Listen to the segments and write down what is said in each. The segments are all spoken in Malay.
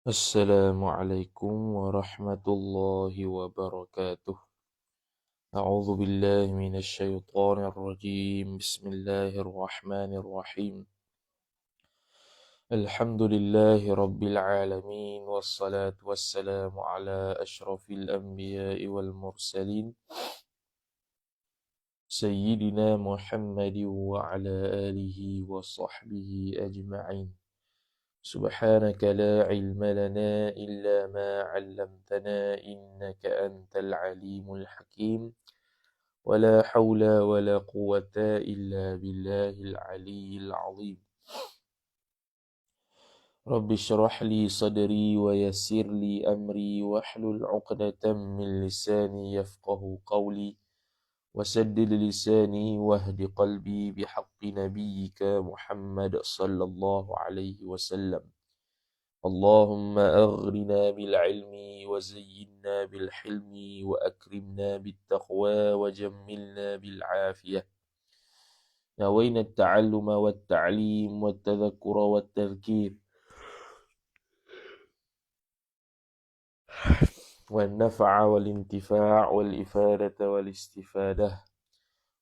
Assalamualaikum warahmatullahi wabarakatuh. A'udzu billahi minasy syaithanir rajim. Bismillahirrahmanirrahim. Alhamdulillahi rabbil alamin wassalatu wassalamu ala asyrafil anbiya'i wal mursalin sayyidina Muhammadin wa ala alihi wa sahbihi ajma'in. سبحانك لا علم لنا إلا ما علمتنا إنك أنت العليم الحكيم ولا حول ولا قوة إلا بالله العلي العظيم رب اشرح لي صدري ويسر لي أمري واحلل عقدة من لساني يفقه قولي وسدد لساني واهد قلبي بحق نبيك محمد صلى الله عليه وسلم اللهم أغرنا بالعلم وزينا بالحلم وأكرمنا بالتقوى وجملنا بالعافية نوينا التعلم والتعليم والتذكر والتذكير والنفع والانتفاع والإفادة والاستفادة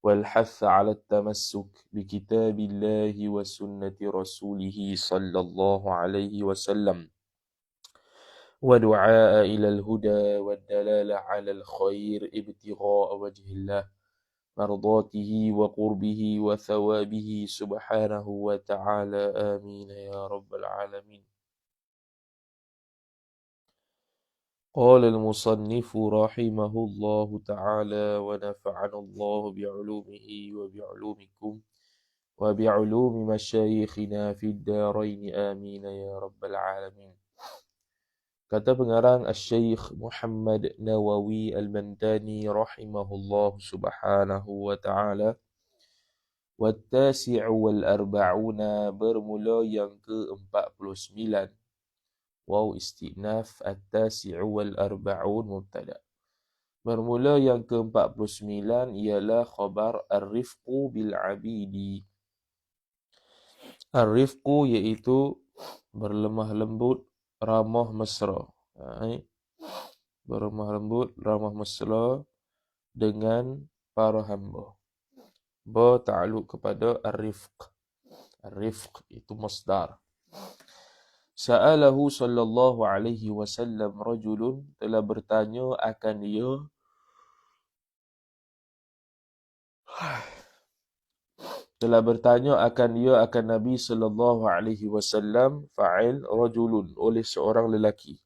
والحث على التمسك بكتاب الله وسنة رسوله صلى الله عليه وسلم ودعاء إلى الهدى والدلالة على الخير ابتغاء وجه الله مرضاته وقربه وثوابه سبحانه وتعالى آمين يا رب العالمين. قال المصنف رحمه الله تعالى ونفعنا الله بعلومه وبعلومكم وبعلوم مشايخنا في الدارين آمين يا رب العالمين. Kata pengarang Asy-Syaikh Muhammad Nawawi Al-Mantani rahimahullah subhanahu wa ta'ala, Wat-tasi'u wal-arba'una, bermula yang ke-49. Waw istinaf, at-tasi'u wal-arba'un mubtada. Bermula yang ke-49 ialah khabar ar-rifqu bil-abidi. Ar-rifqu iaitu berlemah lembut, ramah mesra. Berlemah lembut, ramah mesra dengan para hamba. Bertakluk kepada ar-rifq. Ar-rifq itu masdar. Sa'alahu sallallahu alaihi wasallam rajulun, telah bertanya akan dia akan Nabi sallallahu alaihi wasallam, fa'il rajulun, oleh seorang lelaki.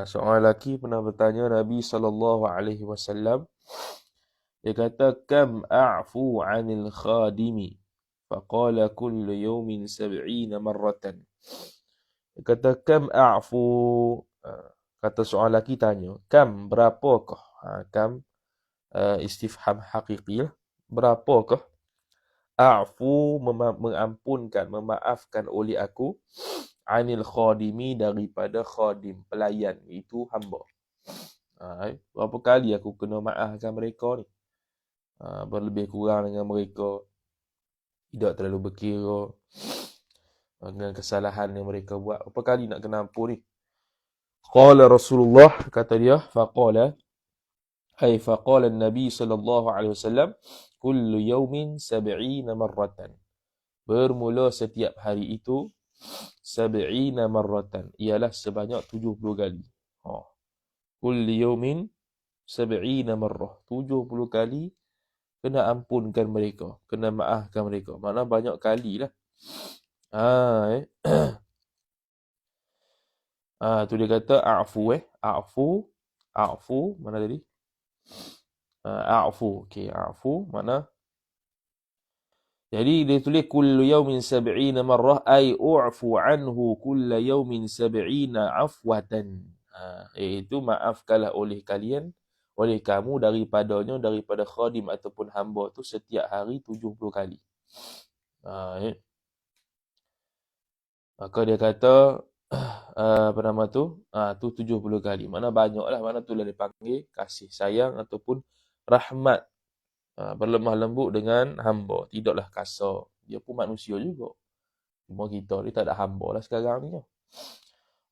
Seorang lelaki pernah bertanya Nabi sallallahu alaihi wasallam. Dia kata, kam a'fu 'anil khadimi? Faqala kullu yawmin 70 marratan. Dia kata, kam a'fu? Kata seorang lelaki tanya, kam, berapakah? Kam istifham haqiqi lah. Berapakah? A'fu, mengampunkan, memaafkan oleh aku, anil khadimi, daripada khadim, pelayan, itu hamba. Berapa kali aku kena maafkan mereka ni? Berlebih kurang dengan mereka, tidak terlalu berkira dengan kesalahan yang mereka buat. Berapa kali nak kena ampun ni? Qala Rasulullah, kata dia, faqala Nabi sallallahu alaihi wasallam, kullu yawmin 70 marratan. Bermula setiap hari itu 70 marratan, ialah sebanyak 70 kali. Kullu yawmin 70 marrah, 70 kali kena ampunkan mereka, kena maafkan mereka. Mana banyak kali lah. Tu dia kata a'fu, mana tadi? A'fu, okey, a'fu mana Jadi dia tulis kullu yawmin sab'ina marrah ay u'fu anhu kullu yawmin sab'ina afwatan. Iaitu maafkanlah oleh kalian, oleh kamu daripada khadim ataupun hamba tu setiap hari 70 kali. Maka dia kata apa nama tu? Tu 70 kali. Mana banyaklah, mana tu lah dipanggil kasih sayang ataupun rahmat. Berlemah lembut dengan hamba, tidaklah kasar. Dia pun manusia juga. Cuma kita ni tak ada hamba lah sekarang ni.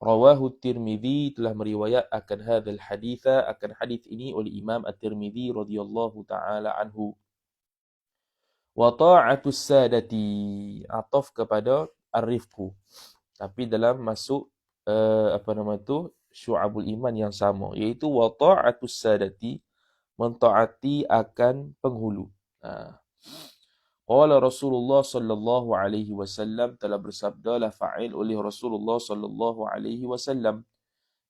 Rawahu Tirmidzi telah meriwayat akan hadzal haditha, akan hadis ini oleh Imam At-Tirmidzi radhiyallahu taala anhu. Wa ta'atus sadati, ataf kepada ar-rifqu. Tapi dalam masuk syu'abul iman yang sama, iaitu wa ta'atus sadati, mentaati akan penghulu. Qala Rasulullah sallallahu alaihi wasallam, telah bersabda la fa'il oleh Rasulullah sallallahu alaihi wasallam,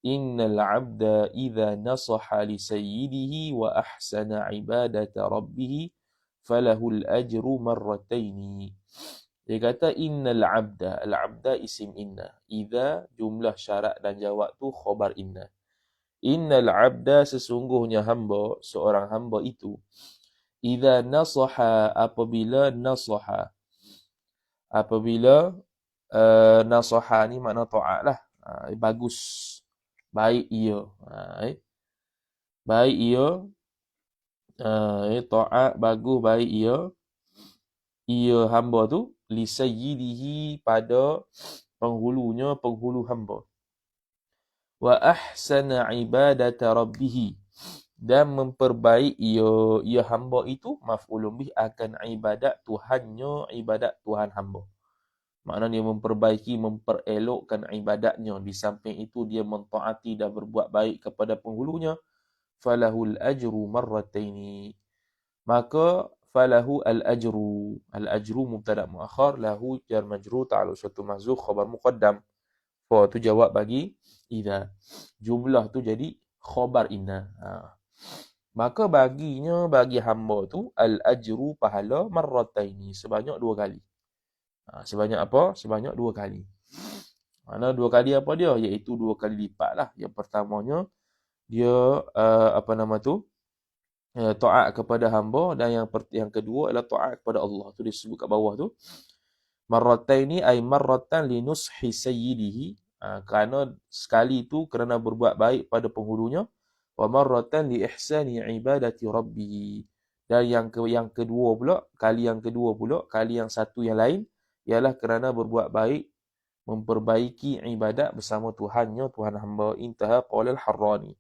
innal 'abda idza nasaha li sayyidihi wa ahsana 'ibadata rabbih falahul ajru marrataini. Dia kata innal 'abda, al-'abda isim inna, idza jumlah syarat dan jawab tu khabar inna. Innal 'abda, sesungguhnya hamba, seorang hamba itu, idza nasaha, apabila nasaha ni makna taat lah, bagus, baik ia, baik ia, taat, bagus, baik ia hamba tu, li sayyidihi, pada penghulunya, penghulu hamba, wa ahsana ibadata rabbih, dan memperbaik ia hamba itu, maf'ulun bih, akan ibadat Tuhannya, ibadat Tuhan hamba. Maknanya dia memperbaiki, memperelokkan ibadatnya. Di samping itu dia mentaati dan berbuat baik kepada penghulunya. Falahul ajru marrataini. Maka falahu al-ajru. Al-ajru mubtada' muakhar, lahu jar majrur, ta'alluq suatu mahzuf, khabar muqaddam. Fa tu jawab bagi idza. Jumlah tu jadi khabar inna. Maka bagi hamba tu al-ajru, pahala, marrataini, sebanyak 2 kali. Sebanyak apa? Sebanyak 2 kali. Mana 2 kali apa dia? Iaitu 2 kali lipat lah. Yang pertamanya dia taat kepada hamba, dan yang kedua adalah taat kepada Allah. Tu disebut kat bawah tu. Marrataini ay marratan li nushi sayyidihi, kerana sekali tu kerana berbuat baik pada penghulunya, wa marratan li ihsani ibadati rabbih, dan yang kedua pula, kali yang satu yang lain ialah kerana berbuat baik, memperbaiki ibadat bersama Tuhannya, Tuhan hamba. Intaha qaul al-Harrani.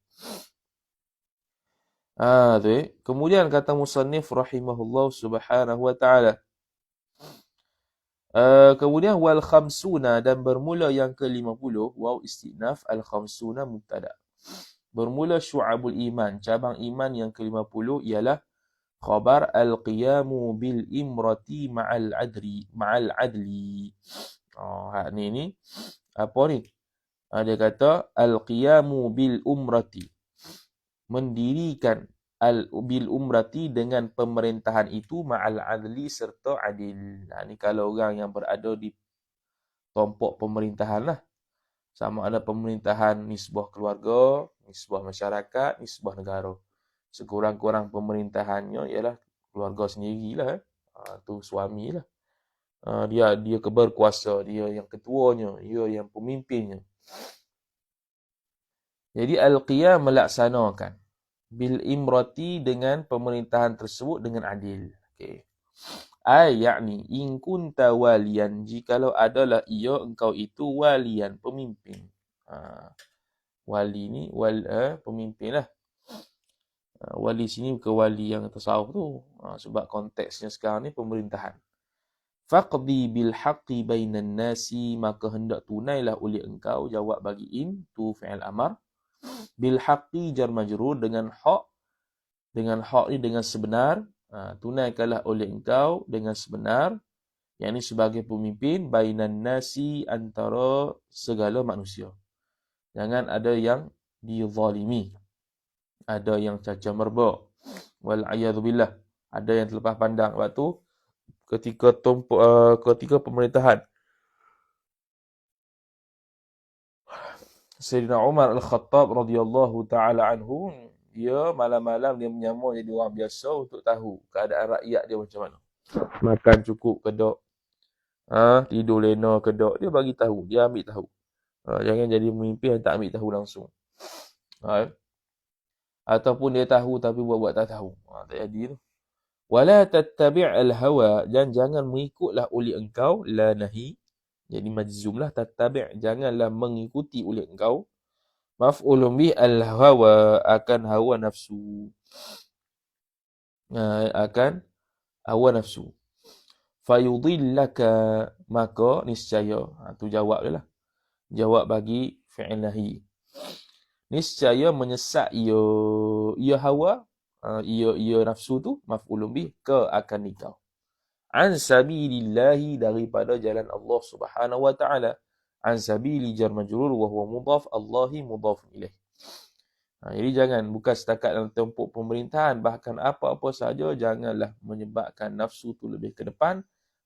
Kemudian kata musannif rahimahullah subhanahu wa ta'ala, kemudian wal khamsuna, dan bermula yang ke-50, waw istinaf, al khamsuna mubtada. Bermula syu'abul iman, cabang iman yang ke-50 ialah khabar al-qiyamu bil imrati ma'al adli. Ni apa ni? Dia kata al-qiyamu bil umrati, mendirikan bil umrati, dengan pemerintahan itu, ma'al adli, serta adil. Ni kalau orang yang berada di tompok pemerintahan lah. Sama ada pemerintahan ni sebuah keluarga, ni sebuah masyarakat, ni sebuah negara. Sekurang-kurang pemerintahannya ialah keluarga sendirilah. Tu suami lah. Dia berkuasa, dia yang ketuanya, dia yang pemimpinnya. Jadi al-qiyam, melaksanakan, bil imrati, dengan pemerintahan tersebut dengan adil. Okey. Yakni in kunta walian, jikalau adalah ia engkau itu walian, pemimpin. Wali ni pemimpin lah. Wali sini bukan wali yang tasawuf tu, sebab konteksnya sekarang ni pemerintahan. Faqdi bil haqqi bainan nasi, maka hendak tunailah oleh engkau, jawab bagi in tu fi'il amar, bil haqqi jar majrur, dengan hak ni dengan sebenar. Tunaikanlah oleh engkau dengan sebenar, yakni sebagai pemimpin, bainan nasi, antara segala manusia. Jangan ada yang dizalimi, ada yang caca merbak, wal a'yadzu billah, ada yang terlepas pandang. Sebab tu ketika pemerintahan Sayyidina Umar Al-Khattab radhiyallahu taala anhu, dia malam-malam dia menyamar jadi orang biasa untuk tahu keadaan rakyat dia macam mana. Makan cukup ke tak? Tidur lena ke tak? Dia bagi tahu, dia ambil tahu. Jangan jadi pemimpin yang tak ambil tahu langsung. Ataupun dia tahu tapi buat-buat tak tahu. Tak jadi tu. Wala tattabi' al-hawa, dan jangan mengikutlah oleh engkau, la nahi. Jadi majzumlah, tattabi', janganlah mengikuti oleh engkau. Maf'ulun bih al-hawa, akan hawa nafsu. Akan hawa nafsu. Fayudillaka, maka niscaya. Tu jawab dia lah. Jawab bagi fi'il nahi. Niscaya menyesat ia hawa, ia nafsu tu, maf'ulun bih, ke akan engkau. An sabilillahi, daripada jalan Allah Subhanahu wa taala. An sabili jar majrur wa huwa mudhaf, Allahi mudhaf ilaih. Jadi jangan, bukan setakat dalam tempoh pemerintahan, bahkan apa-apa saja janganlah menyebabkan nafsu tu lebih ke depan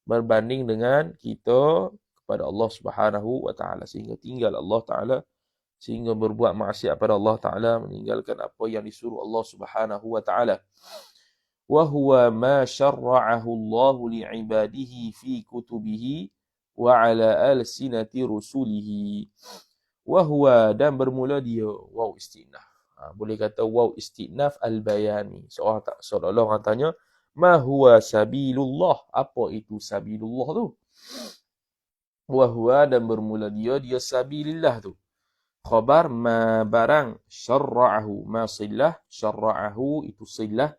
berbanding dengan kita kepada Allah Subhanahu wa taala, sehingga tinggal Allah taala, sehingga berbuat maksiat pada Allah taala, meninggalkan apa yang disuruh Allah Subhanahu wa taala. وهو ما شرعه الله لعباده في كتبه وعلى ألسنة رسله. وهو, dan bermula dia, waw istinaf. Boleh kata waw istinaf al-bayani. Seolah-olah orang tanya, ma huwa sabilullah? Apa itu sabilullah tu? Wahwa, dan bermula dia sabilillah tu. Khabar ma barang, syarra'ahu, ma sillah, syarra'ahu itu sillah,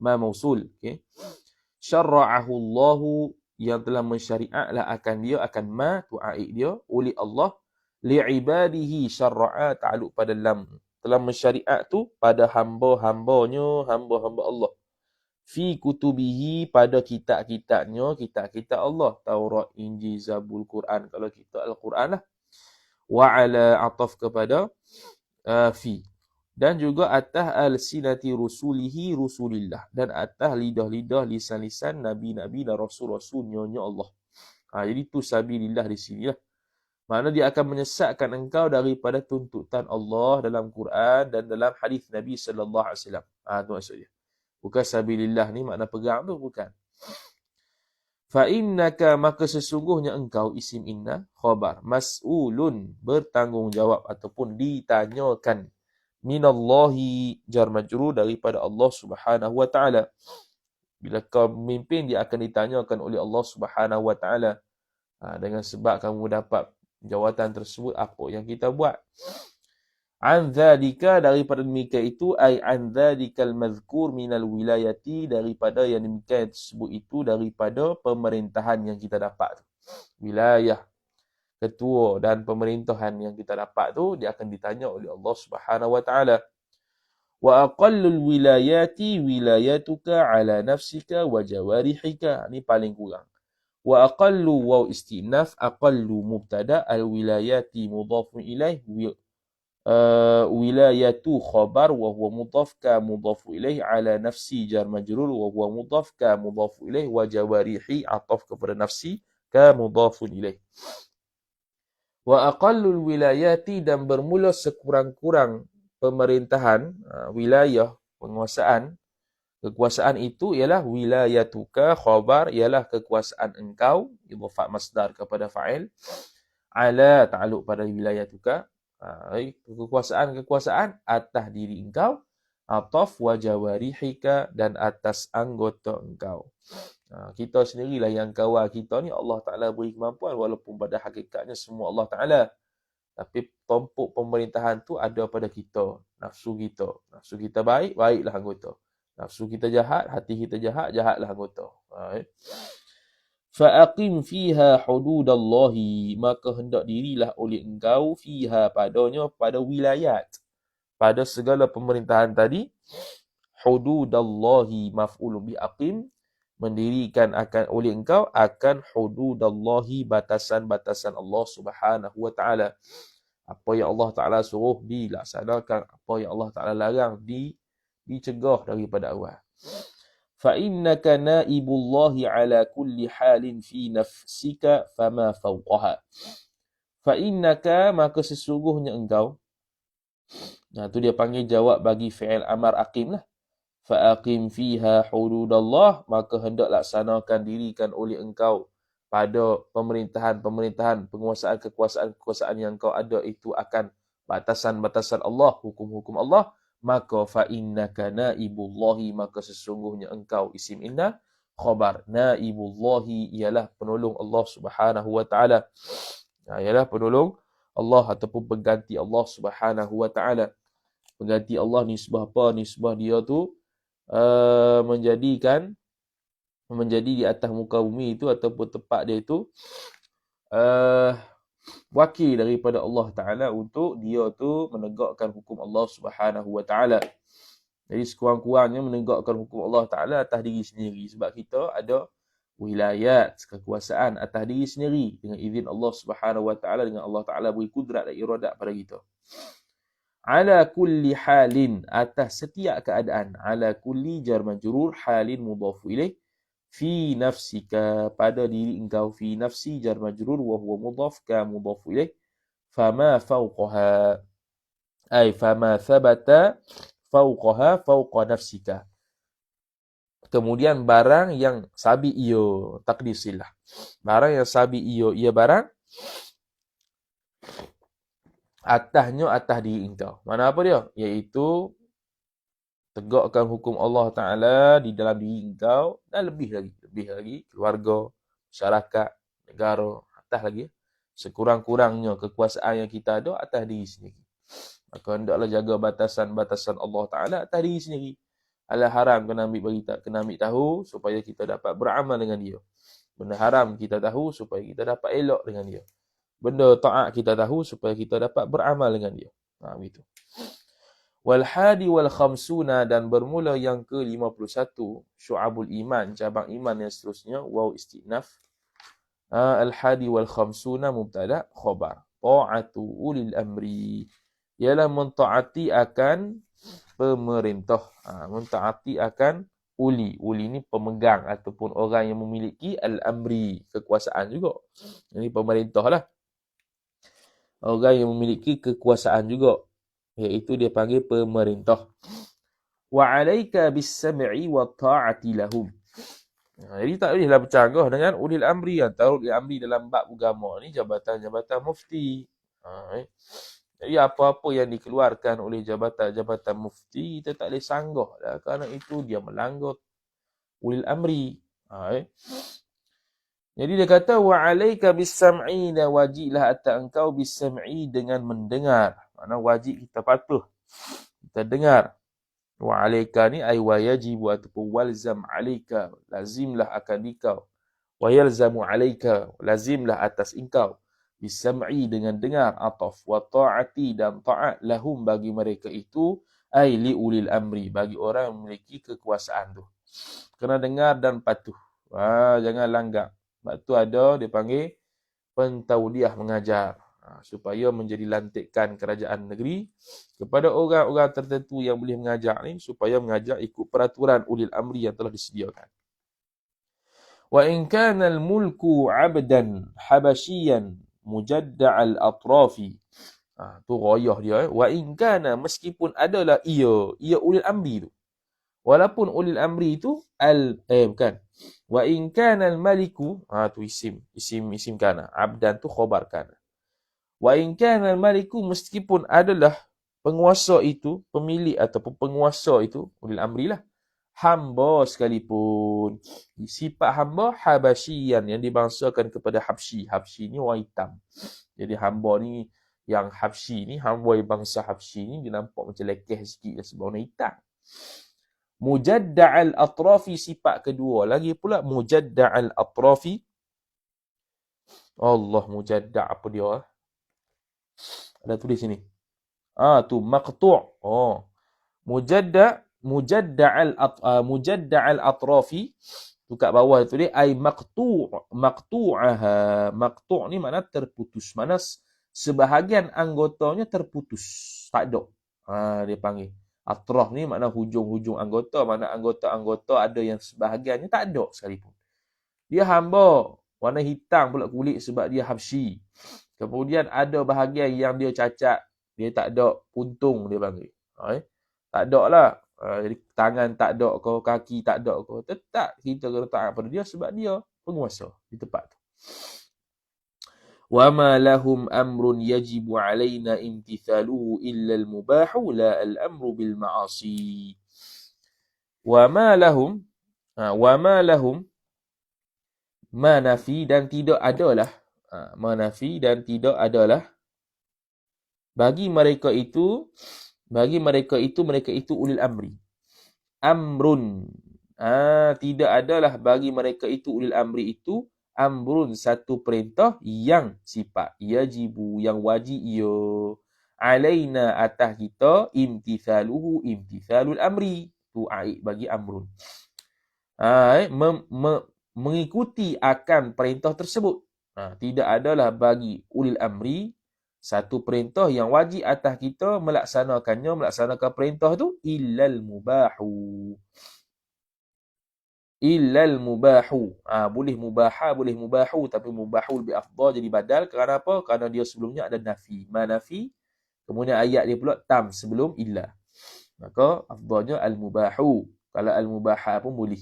ma mausul, okey. Syarra'ahu Allahu, yang telah mensyariatlah akan dia, akan ma tu aid dia, oleh Allah, li'ibadihi, syarra'a ta'alluq pada lam, telah mensyariat tu pada hamba-hambanya, hamba-hamba Allah. Fi kutubihi, pada kitab-kitabnya, kitab-kitab Allah, Taurat, Injil, Zabur, Quran, kalau kita Al-Quran lah. Wa ala, ataf kepada fi. Dan juga atas al-sinati rusulihi rusulillah, dan atas lidah-lidah, lisan-lisan nabi-nabi dan rasul-rasulnya Allah. Jadi tu sabilillah di sini lah. Maknanya dia akan menyesatkan engkau daripada tuntutan Allah dalam Quran dan dalam hadis Nabi sallallahu alaihi wasallam. Tu maksudnya. Bukan sabilillah ni makna pegang tu, bukan. Fa innaka, maka sesungguhnya engkau, isim inna, khabar, mas'ulun, bertanggungjawab ataupun ditanyakan, minallahi, jar majrur, daripada Allah Subhanahu wa taala. Bila kau memimpin, dia akan ditanyakan oleh Allah Subhanahu wa taala. Dengan sebab kamu dapat jawatan tersebut, apa yang kita buat. An dzalika, daripada demikian itu, ai an dzalikal mazkur minal wilayati, daripada yang demikian tersebut itu, daripada pemerintahan yang kita dapat. Wilayah, ketua dan pemerintahan yang kita dapat tu, dia akan ditanya oleh Allah Subhanahu wa taala. Wa aqallul wilayati wilayatuka ala nafsika wa jawarihika. Ini paling kurang. Wa aqallu waw istinaf, aqallu mubtada, al wilayati mudhafun ilaih, wilayatu khabar wa huwa mudhaf ka mudhafu ilaih, ala nafsi jar majrur wa huwa mudhaf ka mudhafu ilaih, wa jawarihi ataf kepada nafsi ka mudhafun ilaih. Wa aqallul wilayati, dan bermula sekurang-kurang pemerintahan, wilayah, penguasaan, kekuasaan itu ialah wilayatuka, khabar ialah kekuasaan engkau, idhafat masdar kepada fa'il, ala ta'alluq pada wilayatuka, kekuasaan atas diri engkau, ataf wa jawarihika, dan atas anggota engkau. Kita sendirilah yang kawal kita ni, Allah Ta'ala beri kemampuan, walaupun pada hakikatnya semua Allah Ta'ala. Tapi tompok pemerintahan tu ada pada kita, nafsu kita. Nafsu kita baik, baiklah anggota. Nafsu kita jahat, hati kita jahat, jahatlah anggota. Fa'aqim fiha hududallahi, maka hendak dirilah oleh engkau, fiha, padanya, pada wilayat, pada segala pemerintahan tadi, hududallahi, maf'ulun bi aqim, mendirikan akan oleh engkau akan hududallahi, batasan-batasan Allah Subhanahu wa taala. Apa yang Allah Taala suruh dilaksanakan, apa yang Allah Taala larang dicegah daripada awal. فَإِنَّكَ نَائِبُ اللَّهِ عَلَى كُلِّ حَالٍ فِي نَفْسِكَ فَمَا فَوْقَهَا. فَإِنَّكَ, maka sesungguhnya engkau. Nah, tu dia panggil jawab bagi fi'il amar aqim lah. فَأَقِمْ فِيهَا حُدُودَ اللَّهِ, maka hendak laksanakan dirikan oleh engkau pada pemerintahan, kekuasaan yang kau ada itu akan batasan-batasan Allah, hukum-hukum Allah. Maka fa'innaka naibullahi, maka sesungguhnya engkau isim inna, khabar. Naibullahi ialah penolong Allah Subhanahu wa taala. Ialah penolong Allah ataupun pengganti Allah Subhanahu wa taala. Pengganti Allah nisbah apa? Nisbah dia tu menjadi di atas muka bumi itu ataupun tempat dia itu wakil daripada Allah Ta'ala untuk dia tu menegakkan hukum Allah Subhanahu Wa Ta'ala. Jadi sekurang-kurangnya menegakkan hukum Allah Ta'ala atas diri sendiri. Sebab kita ada wilayat, kekuasaan atas diri sendiri dengan izin Allah Subhanahu Wa Ta'ala, dengan Allah Ta'ala beri kudrat dan iradat pada kita. Ala kulli halin, atas setiap keadaan. Ala kulli jar majrur, halin mudhafu ilaih. Fi nafsika, pada diri engkau. Fi nafsi jar majrur wa huwa mudhaf ka mudhafu ilaih. Fama fawqaha, ay fama thabata fawqaha fawqa nafsika. Kemudian barang yang sabi iyo, takdir silah. Barang yang sabi iyo, ia barang atasnya atas diri engkau. Mana apa dia? Iaitu tegakkan hukum Allah Ta'ala di dalam diri engkau dan lebih lagi keluarga, masyarakat, negara, atas lagi. Sekurang-kurangnya kekuasaan yang kita ada atas diri sendiri. Maka hendaklah jaga batasan-batasan Allah Ta'ala atas diri sendiri. Hal haram kena ambil tahu supaya kita dapat beramal dengan dia. Benda haram kita tahu supaya kita dapat elok dengan dia. Benda ta'at kita tahu supaya kita dapat beramal dengan dia. Begitu. Wal hadi wal khamsuna, dan bermula yang ke-51, syu'abul iman, cabang iman yang seterusnya, waw istinaf. Al hadi wal khamsuna mubtada khabar. Ta'atu ulil amri, ialah mentaati akan pemerintah. Mentaati akan uli. Uli ni pemegang ataupun orang yang memiliki al-amri, kekuasaan juga. Ini pemerintah lah. Orang yang memiliki kekuasaan juga, iaitu dia panggil pemerintah. Wa 'alaika bis-sam'i wa ta'ati lahum. Jadi tak bolehlah bercanggah dengan ulil amri. Antara ulil amri dalam bab agama ni jabatan-jabatan mufti. Jadi apa-apa yang dikeluarkan oleh jabatan-jabatan mufti, kita tak boleh sanggah dah, kerana itu dia melanggar ulil amri. Jadi dia kata wa 'alaika bis-sam'i, dan wajiblah atas engkau bis-sam'i, dengan mendengar. Maksudnya wajib kita patuh, kita dengar. Wa 'alaika ni ay wa yajibu ataupun walzam 'alaika, lazimlah akan engkau. Wa yalzamu 'alaika, lazimlah atas engkau. Bis-sam'i, dengan dengar, ataf. Wa ta'ati, dan ta'at, lahum, bagi mereka itu, ay li ulil amri, bagi orang yang memiliki kekuasaan tu. Kena dengar dan patuh. Jangan langgar. Sebab tu ada dia panggil pentauliah, mengajar, supaya menjadi lantikan kerajaan negeri kepada orang-orang tertentu yang boleh mengajar ni, supaya mengajar ikut peraturan ulil amri yang telah disediakan. Wa in kana al-mulku 'abdan habasyian mujadda'al atrafi. Tu rayah dia. Wa in kana, meskipun adalah ia ulil amri tu. Walaupun ulil amri itu bukan. Wa in kana al-maliku, tu isim kana. Abdan tu khabar kana. Wa in kana al-maliku, meskipun adalah penguasa itu, pemilik ataupun penguasa itu, ulil amri lah, hamba sekalipun. Sifat hamba habasyian, yang dibangsakan kepada Habsyi. Habsyi ni orang hitam. Jadi hamba ni, yang Habsyi ni, hamba yang bangsa Habsyi ni, dia nampak macam lekeh sikit sebab warna hitam. Mujadda'al atrafi, sifat kedua lagi pula, mujadda'al atrafi. Allah, mujadda' apa dia? Ada tulis sini. Tu maqtu'. Mujadda'al atrafi. Tu kat bawah tu dia ai maqtu'aha. Maqtu' ni makna terputus. Makna sebahagian anggotanya terputus. Tak ada. Dia panggil. Atraf ni makna hujung-hujung anggota, makna anggota-anggota ada yang sebahagiannya tak ada sekalipun. Dia hamba, warna hitam pula kulit sebab dia Habsyi. Kemudian ada bahagian yang dia cacat, dia tak ada puntung dia panggil. Tak ada lah. Jadi tangan tak ada ke, kaki tak ada ke, tetap kita kena taat pada dia sebab dia penguasa di tempat tu. وَمَا لَهُمْ أَمْرٌ يَجِبُ عَلَيْنَا امْتِثَالُهُ إِلَّا الْمُبَاحُ لَا الْأَمْرُ بِالْمَعَاصِي. وَمَا لَهُمْ ma nafi dan tidak adalah ma nafi dan tidak adalah bagi mereka itu mereka itu ulil amri. Amrun. Tidak adalah bagi mereka itu ulil amri itu amrun, satu perintah yang sifat yajibu, yang wajib ia alaina, atas kita, imtithalul amri. Tu aib bagi amrun. Mengikuti akan perintah tersebut. Tidak adalah bagi ulil amri satu perintah yang wajib atas kita melaksanakan perintah tu illal mubahu. Boleh mubahu, tapi mubahu lebih afdal jadi badal. Kerana apa? Kerana dia sebelumnya ada nafi. Ma nafi, kemudian ayat dia pula tam sebelum illa. Maka afdalnya al-mubahu. Kalau al-mubaha pun boleh.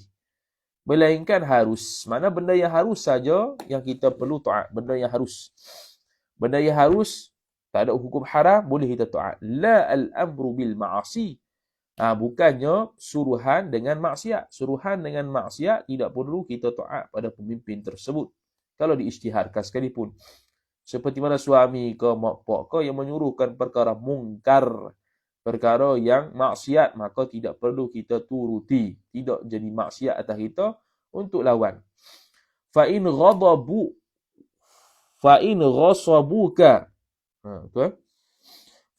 Melainkan harus. Mana benda yang harus saja yang kita perlu taat. Benda yang harus. Benda yang harus, tak ada hukum haram, boleh kita taat. La al-amru bil ma'asi. Bukannya suruhan dengan maksiat. Suruhan dengan maksiat tidak perlu kita taat pada pemimpin tersebut. Kalau diisytiharkan sekalipun. Seperti mana suami ke mak pak ke yang menyuruhkan perkara mungkar, perkara yang maksiat, maka tidak perlu kita turuti. Tidak jadi maksiat atas kita untuk lawan. Fa in ghasabuka.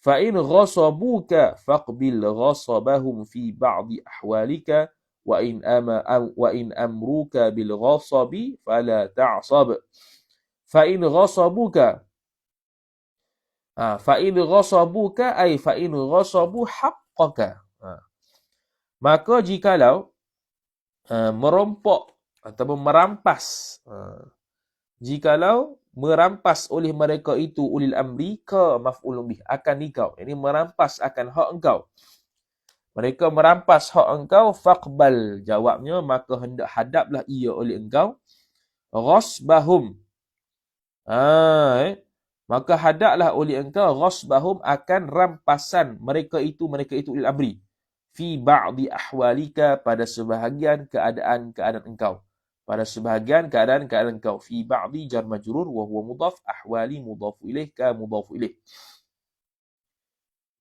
Fa in ghasabuka faqbil ghasabahum fi ba'di ahwalika wa in amruka bil ghasabi fala ta'sab. Fa in ghasabuka ay fa in ghasabu haqqaka. Maka jikalau merompok ataupun merampas, jikalau merampas oleh mereka itu ulil amri ke maf'ulun bih, akan engkau, ini merampas akan hak engkau, mereka merampas hak engkau, faqbal, jawabnya maka hendak hadaplah ia oleh engkau, ghasbahum, maka hadaplah oleh engkau ghasbahum, akan rampasan mereka itu ulil amri, fi ba'di ahwalika, pada sebahagian keadaan engkau, pada sebahagian keadaan engkau, fi ba'di jar majrur wa huwa mudhaf, ahwali mudhaf ilaih ka mudhaf ilaih.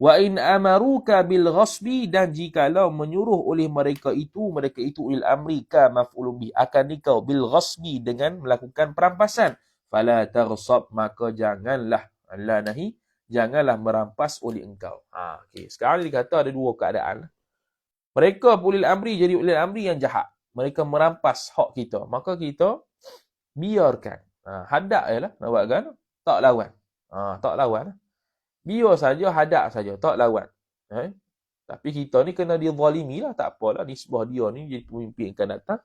Wa in amaruka bil ghasbi, dan jikalau menyuruh oleh mereka itu ulil amri, ka maf'ulun bih, akan engkau, bil ghasbi, dengan melakukan perampasan, fala taghsab, maka janganlah, la nahi, janganlah merampas oleh engkau. Okey, sekarang dia kata ada dua keadaan. Mereka ulil amri jadi ulil amri yang jahat. Mereka merampas hak kita, maka kita biarkan. Hadap je lah nak buat kan? Tak lawan. Tak lawan. Biar saja, hadap saja, tak lawan. Tapi kita ni kena dia zalimi lah, tak apalah, nisbah dia ni jadi pemimpin akan datang.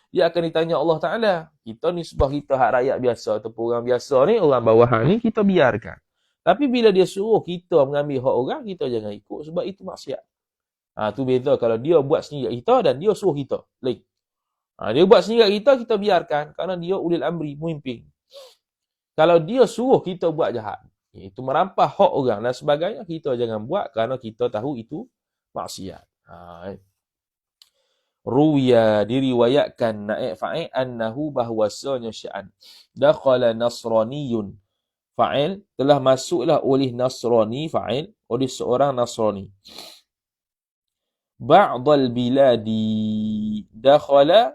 Dia akan ditanya Allah Ta'ala. Kita nisbah kita hak rakyat biasa ataupun orang biasa ni, orang bawahan ni, kita biarkan. Tapi bila dia suruh kita mengambil hak orang, kita jangan ikut sebab itu maksiat. Tu beza kalau dia buat sendiri kita dan dia suruh kita. Lain. Dia buat sendiri kita biarkan kerana dia ulil amri, pemimpin. Kalau dia suruh kita buat jahat, itu merampas hak orang dan sebagainya, kita jangan buat kerana kita tahu itu maksiat. Ruya, diriwayatkan naik fa'il annahu bahwasanya sya'an dakhala nasraniyun, fa'il telah masuklah oleh nasrani, fa'il oleh seorang nasrani, ba'dal biladi, dakhala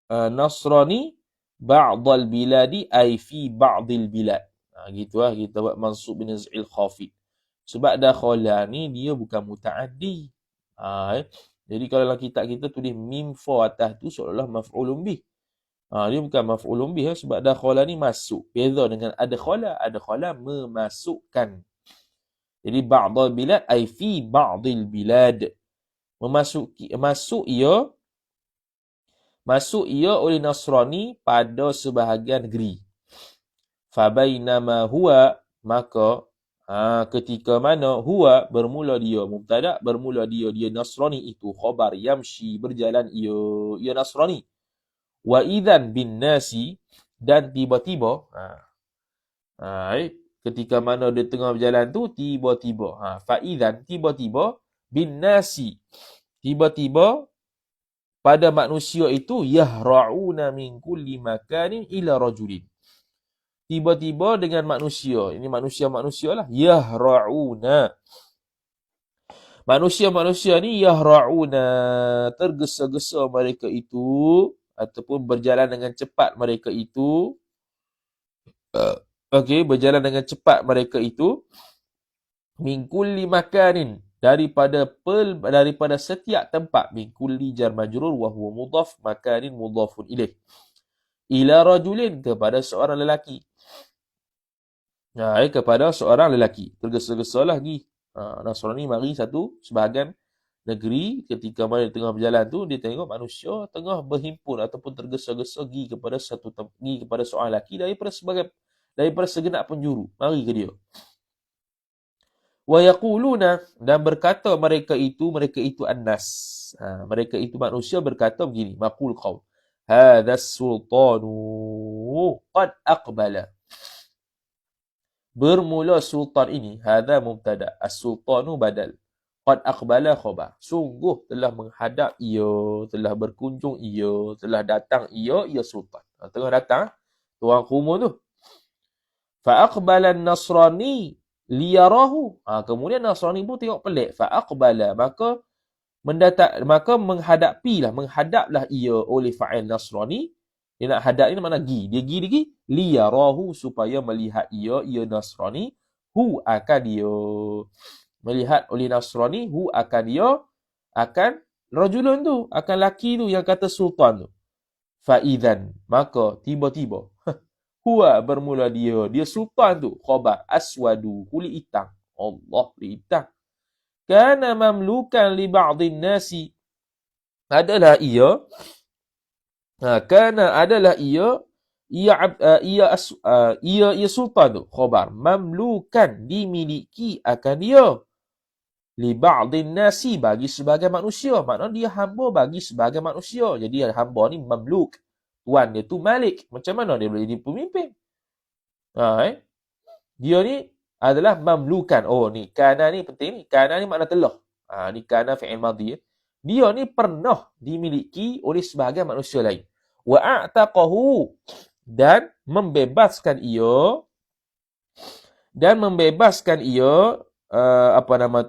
nasrani ba'dal biladi ay fi ba'dil bilad. Gitulah kita buat mansub bin naz'il khafid. Sebab dakhala ni dia bukan muta'addi. Jadi kalau dalam kitab kita tulis mim fa atas tu seolah-olah maf'ulun bih. Dia bukan maf'ulun bih sebab dakhala ni masuk. Beza dengan adkhala, adkhala memasukkan. Jadi ba'dal bilad ay fi ba'dil bilad. Masuk ia oleh Nasrani pada sebahagian negeri. Fabainama huwa, maka ketika mana huwa bermula dia mubtada, bermula dia Nasrani itu khabar yamshi berjalan ia Nasrani. Wa idzan bin nasi, dan tiba-tiba ketika mana dia tengah berjalan tu tiba-tiba fa idzan tiba-tiba bin nasi, tiba-tiba pada manusia itu yahra'una min kulli makanin ila rajulin. Tiba-tiba dengan manusia, ini manusia-manusia lah, yahra'una. Manusia-manusia ni yahra'una, tergesa-gesa mereka itu, ataupun berjalan dengan cepat mereka itu. Berjalan dengan cepat mereka itu. Min kulli makanin, daripada setiap tempat. Min kulli jar majrur wa huwa mudhaf, makanin mudhafun ilaih. Ila rajulin, kepada seorang lelaki. Kepada seorang lelaki. Tergesa-gesa lah pergi. Nasrani mari sebahagian negeri, ketika mana tengah berjalan tu, dia tengok manusia tengah berhimpun ataupun tergesa-gesa pergi kepada seorang lelaki daripada segenap penjuru. Mari ke dia. Wa yaquluna, dan berkata mereka itu annas. Mereka itu manusia berkata begini, maqul qaul. Hadha sultanu qad aqbala. Bermula sultan ini, hadha mubtada, as-sultanu badal. Qad aqbala khabar. Sungguh telah menghadap ia, telah berkunjung ia, telah datang ia sultan. Tengah datang, tuan kumun tu. Fa aqbala an-nasrani liyarahu. Kemudian Nasrani pun tengok pelik. Fa aqbala, maka menghadaplah ia oleh fa'il Nasrani. Dia nak hadap ni mana gi? Dia gi liyarahu, supaya melihat ia Nasrani, hu akan dia. Melihat oleh Nasrani, hu akan dia, akan rajulun tu, akan laki tu yang kata sultan tu. Fa'idzan, maka tiba-tiba huwa bermula dia sultan tu, khabar aswadu, kulit hitam. Allah, kulit hitam. Kana mamlukan li ba'dhin nasi, adalah ia sultan tu, khabar mamlukan, dimiliki akan dia, li ba'dhin nasi, bagi sebagai manusia. Maknanya dia hamba bagi sebagai manusia. Jadi hamba ni mamluk, tuan dia tu malik. Macam mana dia boleh jadi pemimpin? Dia ni adalah mamlukan. Ni kana ni penting ni. Kana ni makna telah. Ni kana fi'il madhi. Dia ni pernah dimiliki oleh sebahagian manusia lain. Wa a'taqahu, dan membebaskan ia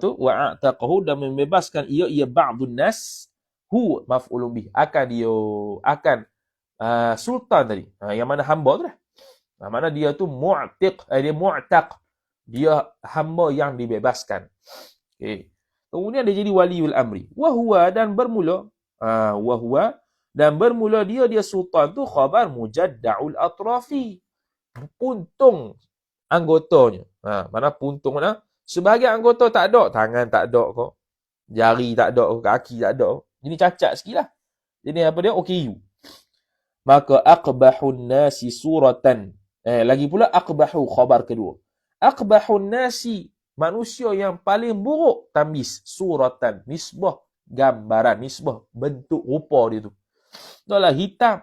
wa a'taqahu, dan membebaskan ia ba'dun nas, hu maf'ulun bih, akan sultan tadi, yang mana hamba tu lah. Mana dia tu mu'tiq, dia mu'taq, dia hamba yang dibebaskan. Kemudian dia jadi waliul amri. Wahwa, dan bermula dia sultan tu khabar mujadda'ul atrafi, puntung anggotanya. Mana puntung mana? Sebahagian anggota tak ada, tangan tak ada kok, jari tak ada, kaki tak ada. Jadi cacat sikit lah. Jadi apa dia? OKU. Maka aqbahun nasi suratan. Lagi pula aqbahu, khabar kedua. Aqbahun nasi, manusia yang paling buruk, tamis, suratan, nisbah gambaran, nisbah bentuk rupa dia tu. Itulah hitam.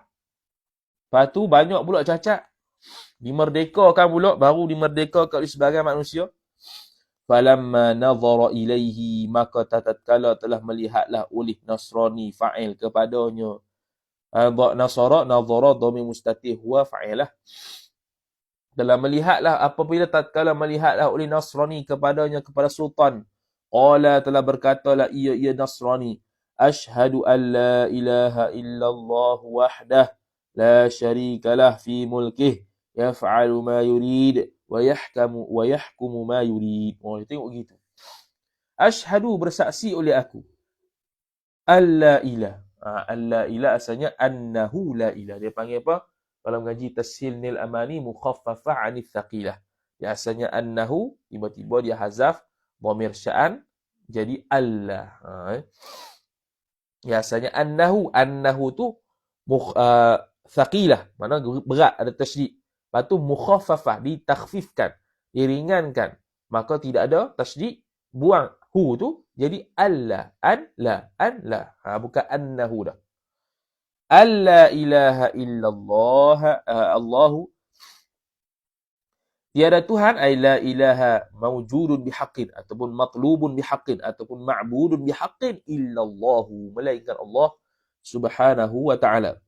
Lepas tu banyak pula cacat. Dimerdekakan pula, baru dimerdekakan oleh sebagai manusia. Falamma nazara ilaihi, maka tatkala telah melihatlah oleh Nasrani fa'il kepadanya. Nazara dhamir mustatih huwa fa'ilah. Dalam melihatlah, apabila tatkala melihatlah oleh Nasrani kepadanya, kepada sultan, qala, telah berkatalah ia Nasrani, ashhadu an la ilaha illallah wahdah la syarikalah fi mulkih yaf'alu ma yurid wa yahkumu ma yurid. Tengok gitu. Ashhadu, bersaksi oleh aku, alla ilah. Alla ilah asalnya annahu la ilah. Dia panggil apa? Kalau mengaji tashil nil amani mukhaffafah anith thaqilah. Dia asalnya annahu, tiba-tiba dia hazaf Dhamir sya'an jadi Allah. Biasanya annahu tu thaqilah, mana berat, ada tasydid. Lepas tu mukhaffafah, ditakhfifkan, diringankan. Maka tidak ada tasydid, buang hu tu jadi Allah, an la. Bukan annahu dah. Alla ilaha illallah, Allahu tiada Tuhan, ay la ilaha mawjudun bihaqqin ataupun matlubun bihaqqin ataupun ma'budun bihaqqin illallahu, melainkan Allah Subhanahu wa ta'ala.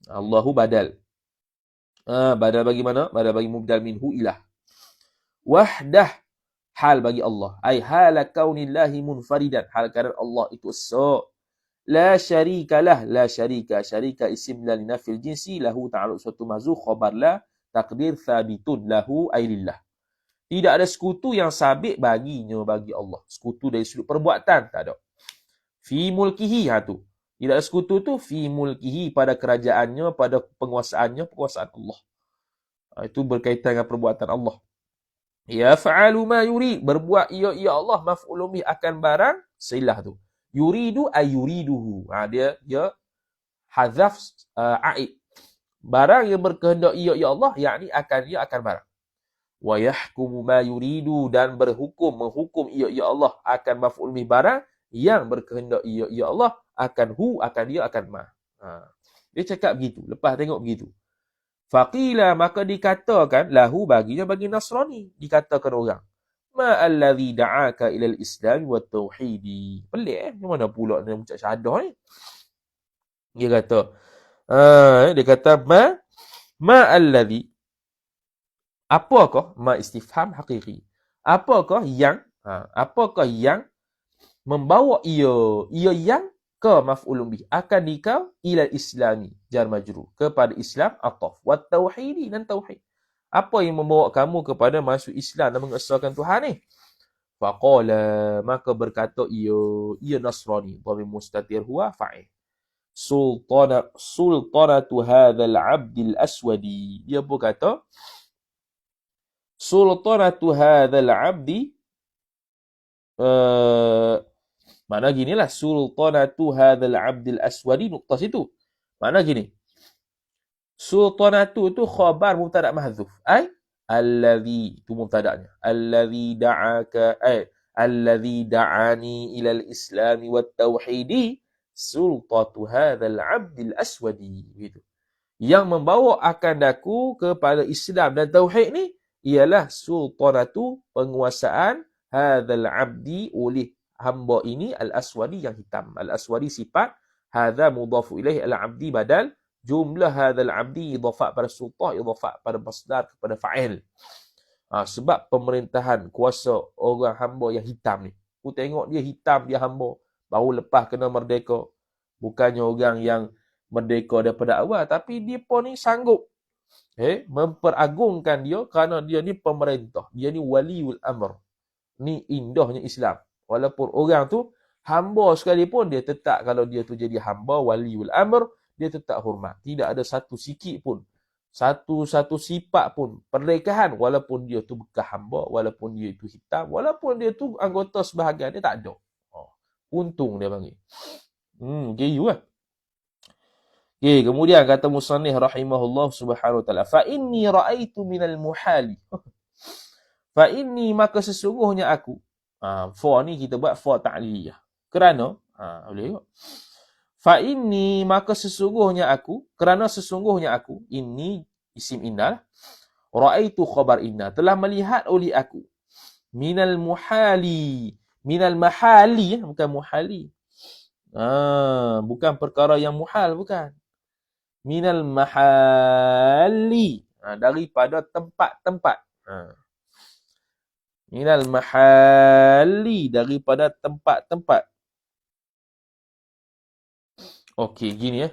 Allahu badal. Badal bagi mana? Badal bagi mubdal minhu ilah. Wahdah, hal bagi Allah. Ay hala kaunillahi munfaridan, hal keadaan Allah itu esa. La syarika lah, la syarika. Syarika isim la linafil jinsi, lahu ta'aluk suatu mahzuf, khabar la, takdir thabitun lahu ay lillah. Tidak ada sekutu yang sabit baginya, bagi Allah. Sekutu dari sudut perbuatan, tak ada. Fi mulkihi, tu. Tidak ada sekutu tu fi mulkihi, pada kerajaannya, pada penguasaannya, penguasaan Allah. Itu berkaitan dengan perbuatan Allah. Ya fa'alu ma yurid, berbuat ia Allah, maf'ulun bih akan barang, silah tu. Yuridu ay yuriduhu. Dia hazaf aid. Barang yang berkehendak ia Allah, yakni ia akan barang. Wa yahkumu ma yuridu, dan menghukum ia Allah akan maf'ul bih barang yang berkehendak ia Allah, akan dia akan ma. Dia cakap begitu, lepas tengok begitu. Faqila, maka dikatakan lahu, bagi Nasrani, dikatakan orang, ma allazi da'aka ilal islam wa tauhidi. Pelik macam mana pula dia ucap syahadah ni? Dia kata ma allazi, apakah, ma istifham haqiqi, apakah yang membawa ia yang ke maf'ulun bih, akan dikau ilal islami, jar majrur, kepada Islam, ataf, wa tauhidi, dan tauhid. Apa yang membawa kamu kepada masuk Islam dan mengesahkan Tuhan ni? Faqala, maka berkata ia Nasrani, dhamir mustatir huwa fa'il. Sultanatu hadzal 'abdil aswadi. Dia pun kata sultanatu hadzal 'abdi, mana ginilah, sultanatu hadzal 'abdil aswadi, nukta situ. Mana gini, sultanatu tu khabar mubtada mahdzuf, ay allazi, tu mubtada'nya, allazi da'aka, allazi da'ani ilal islami wat tauhidi, sultatu hadzal 'abdil aswadi, gitu. Yang membawa akan daku kepada Islam dan tauhid ni ialah sultanatu, penguasaan, hadzal 'abdi, oleh hamba ini, al aswadi, yang hitam. Al aswadi sifat, hadza mudhafu ilaih, al 'abdi badal, jumlah hadzal 'abdi idhafat pada sultah, idhafat pada masdar, kepada fa'il. Sebab pemerintahan, kuasa orang hamba yang hitam ni. Aku tengok dia hitam, dia hamba, baru lepas kena merdeka. Bukannya orang yang merdeka daripada awal, tapi dia pun ni sanggup memperagungkan dia, kerana dia ni pemerintah, dia ni waliul amr. Ni indahnya Islam. Walaupun orang tu hamba sekalipun, dia tetap, kalau dia tu jadi hamba waliul amr, dia tetap hormat. Tidak ada satu sikit pun, satu sifat pun pernikahan, walaupun dia tu bekas hamba, walaupun dia tu hitam, walaupun dia tu anggota sebahagian, dia tak ada. Untung dia panggil. Gitu lah. Okay, kemudian kata musannif rahimahullah subhanahu wa ta'ala, fa inni ra'aitu minal muhali. Fa inni, maka sesungguhnya aku. Fa ni kita buat fa ta'liyah. Kerana, boleh tengok. Fa inni, maka sesungguhnya aku, kerana sesungguhnya aku, ini isim inna, ra'aitu khabar inna, telah melihat oleh aku, minal muhali, minal mahali, bukan muhali. Bukan perkara yang muhal, bukan. Minal mahali, daripada tempat-tempat. Minal mahali, daripada tempat-tempat. Okey, gini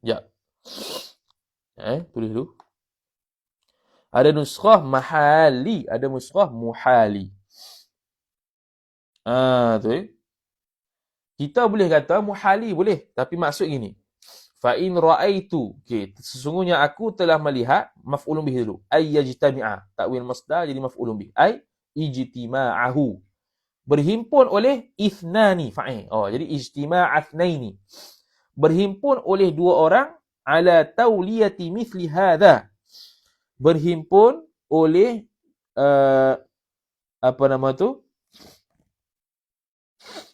ya. Tulis dulu. Ada nuskhah mahali, ada nuskhah muhali. Tu kita boleh kata muhali boleh, tapi maksud gini. Fa in ra'aitu, okey, sesungguhnya aku telah melihat, maf'ulun bih dulu. Ay yajtami'a, takwil masdar jadi maf'ulun bih. Ay ijtima'ahu, Berhimpun oleh ithnani fa'il. Jadi ijtima' athnaini. Berhimpun oleh dua orang ala tauliyati mithli hadha. Berhimpun oleh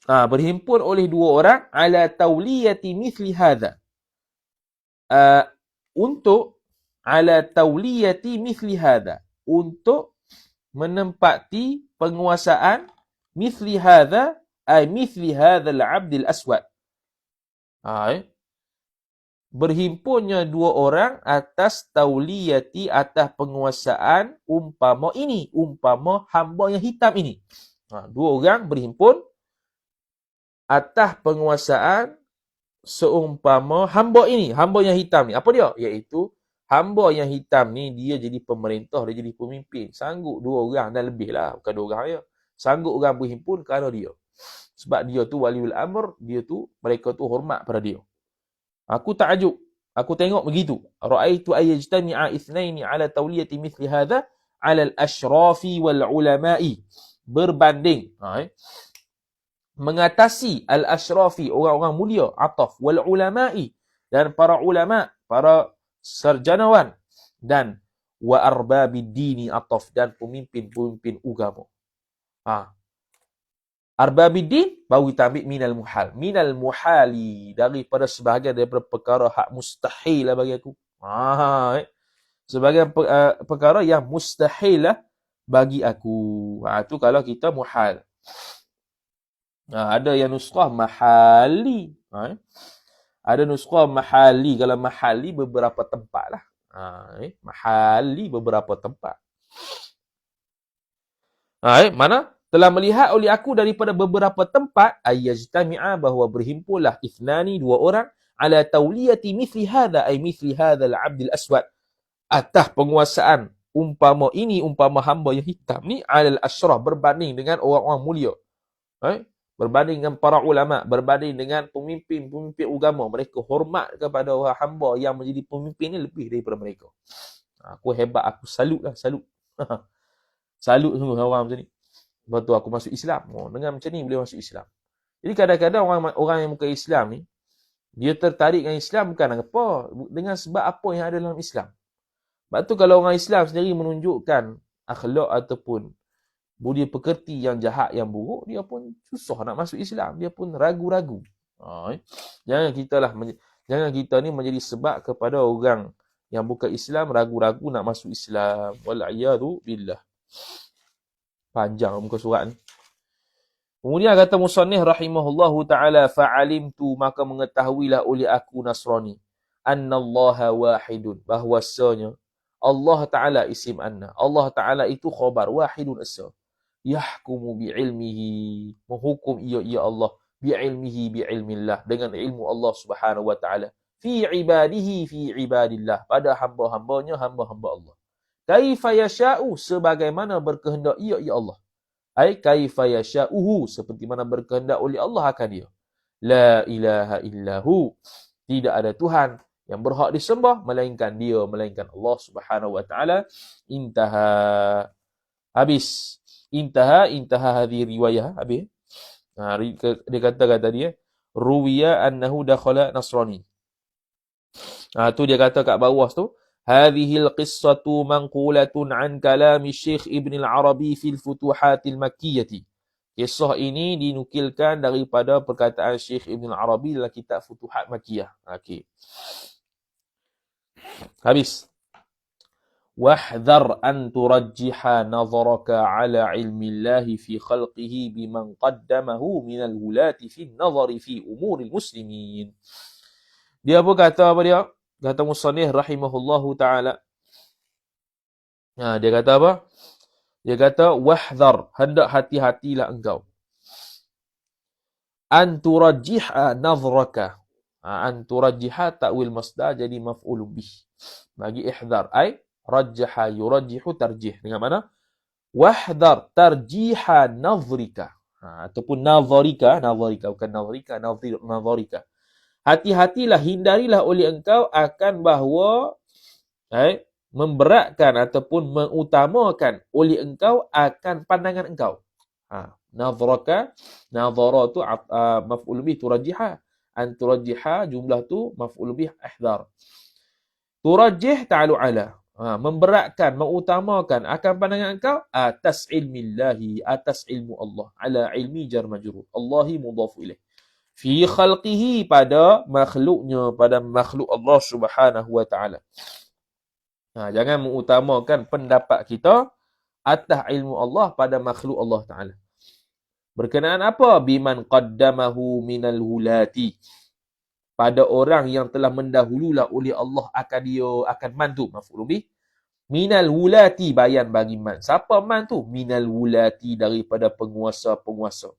berhimpun oleh dua orang ala tauliyati mithli hadha. Untuk ala tauliyati mithli hadha. Untuk menempati penguasaan mithli hadha ay mithli hadha al-'abd al-aswad. Berhimpunnya dua orang atas tauliyati, atas penguasaan umpama ini, umpama hamba yang hitam ini. Dua orang berhimpun atas penguasaan seumpama hamba ini, hamba yang hitam ni. Apa dia? Iaitu hamba yang hitam ni dia jadi pemerintah, dia jadi pemimpin. Sanggup dua orang dan lebih lah, bukan dua orang ya. Sanggup orang berhimpun kerana dia. Sebab dia tu waliul amr, mereka tu hormat pada dia. Aku takjub. Aku tengok begitu. Ra'aitu ayyajtami'a ithnaini ala tawliyati mithli hadha ala al-ashrafi wal ulama'i. Berbanding. Mengatasi al-ashrafi, orang-orang mulia, ataf, wal ulama'i. Dan para ulama, para sarjanawan. Dan wa arbabid dini ataf, dan pemimpin-pemimpin agama. Arbabiddin baru kita ambil minal muhal. Minal muhali, daripada sebahagian daripada perkara hak mustahil lah bagi aku. Sebahagian perkara yang mustahil lah bagi aku. Itu kalau kita muhal. Ada yang nuskhah mahali. Ada nuskhah mahali. Kalau mahali beberapa tempat lah. Mahali beberapa tempat. Mana? Telah melihat oleh aku daripada beberapa tempat ayyajtami'a, bahawa berhimpunlah ithnani, dua orang, ala tauliyati mithli hadha ay mithli hadha al-'abd al-aswad, atas penguasaan umpama ini, umpama hamba yang hitam ni, ala al-ashraf, berbanding dengan orang-orang mulia, berbanding dengan para ulama, berbanding dengan pemimpin-pemimpin agama. Mereka hormat kepada orang hamba yang menjadi pemimpin ni lebih daripada mereka. Aku hebat, aku salut lah, salut. Salut sungguh orang macam ni. Lepas tu aku masuk Islam. Dengan macam ni boleh masuk Islam. Jadi kadang-kadang orang yang bukan Islam ni, dia tertarik dengan Islam bukan apa, dengan sebab apa yang ada dalam Islam. Sebab tu kalau orang Islam sendiri menunjukkan akhlak ataupun budi pekerti yang jahat, yang buruk, dia pun susah nak masuk Islam. Dia pun ragu-ragu. Jangan kita ni menjadi sebab kepada orang yang bukan Islam ragu-ragu nak masuk Islam. Wal'iyadu billah. Panjang muka surat ni. Kemudian kata musannif rahimahullahu ta'ala, fa'alimtu, maka mengetahuilah oleh aku Nasrani, annallaha wahidun, bahwasanya Allah Ta'ala isim anna. Allah Ta'ala itu khabar, wahidun asa. Yahkumu bi'ilmihi, menghukum ia Allah, bi'ilmihi bi'ilmillah, dengan ilmu Allah Subhanahu wa ta'ala. Fi ibadihi fi ibadillah, pada hamba-hambanya, hamba-hamba Allah. Kaifa yasha'u, sebagaimana berkehendak ia Allah. Kaifa yasha'uhu, seperti mana berkehendak oleh Allah akan dia. La ilaha illahu, tidak ada Tuhan yang berhak disembah melainkan dia, melainkan Allah Subhanahu wa ta'ala. Intaha. Habis. Intaha hadhihi riwayah. Habis. Dia kata dia, ruwiya annahu dakhala nasrani. Tu dia kata kat bawah tu, hadhil qissatu manqulatun an kalami Syekh Ibn al-Arabi fil Futuhatil Makkiyati. Kisah ini dinukilkan daripada perkataan Syekh Ibn al-Arabi dalam kitab Futuhat Makkiyah. Okey. Habis. Wahdhar an turajjiha nazaraka ala ilmi Allah fi khalqihi biman qaddamahu min al-wulati fi an-nazari fi umuril muslimin. Dia pun kata apa dia? Kata musannif rahimahullahu ta'ala. Dia kata apa? Dia kata, wahdhar, hendak hati-hatilah engkau. Anturajjiha nazraka. Anturajjiha ta'wil masdar jadi maf'ulun bih. Bagi ihdhar. Rajjaha yurajjihu tarjih. Dengan mana? Wahdhar tarjiha nazrika. Ataupun nazarika. Nazarika, bukan nazrika. Nazarika. Hati-hatilah, hindarilah oleh engkau akan bahawa memberatkan ataupun mengutamakan oleh engkau akan pandangan engkau. Nadhraka, nadhara tu maf'ul bih turajjiha. An turajjiha jumlah tu maf'ul bih ihdar. Turajjih ta'alu ala. Memberatkan, mengutamakan akan pandangan engkau atas ilmillahi, atas ilmu Allah. Ala ilmi jar majrur. Allahi mudhafu ilaih. Fi khalqihi, pada makhluknya, pada makhluk Allah Subhanahu wa ta'ala. Jangan mengutamakan pendapat kita atas ilmu Allah pada makhluk Allah Ta'ala. Berkenaan apa? Biman qaddamahu minal hulati. Pada orang yang telah mendahululah oleh Allah akan dia, akan man tu. Maf'ul bih. Minal hulati, bayan bagi man. Siapa man tu? Minal hulati, daripada penguasa-penguasa.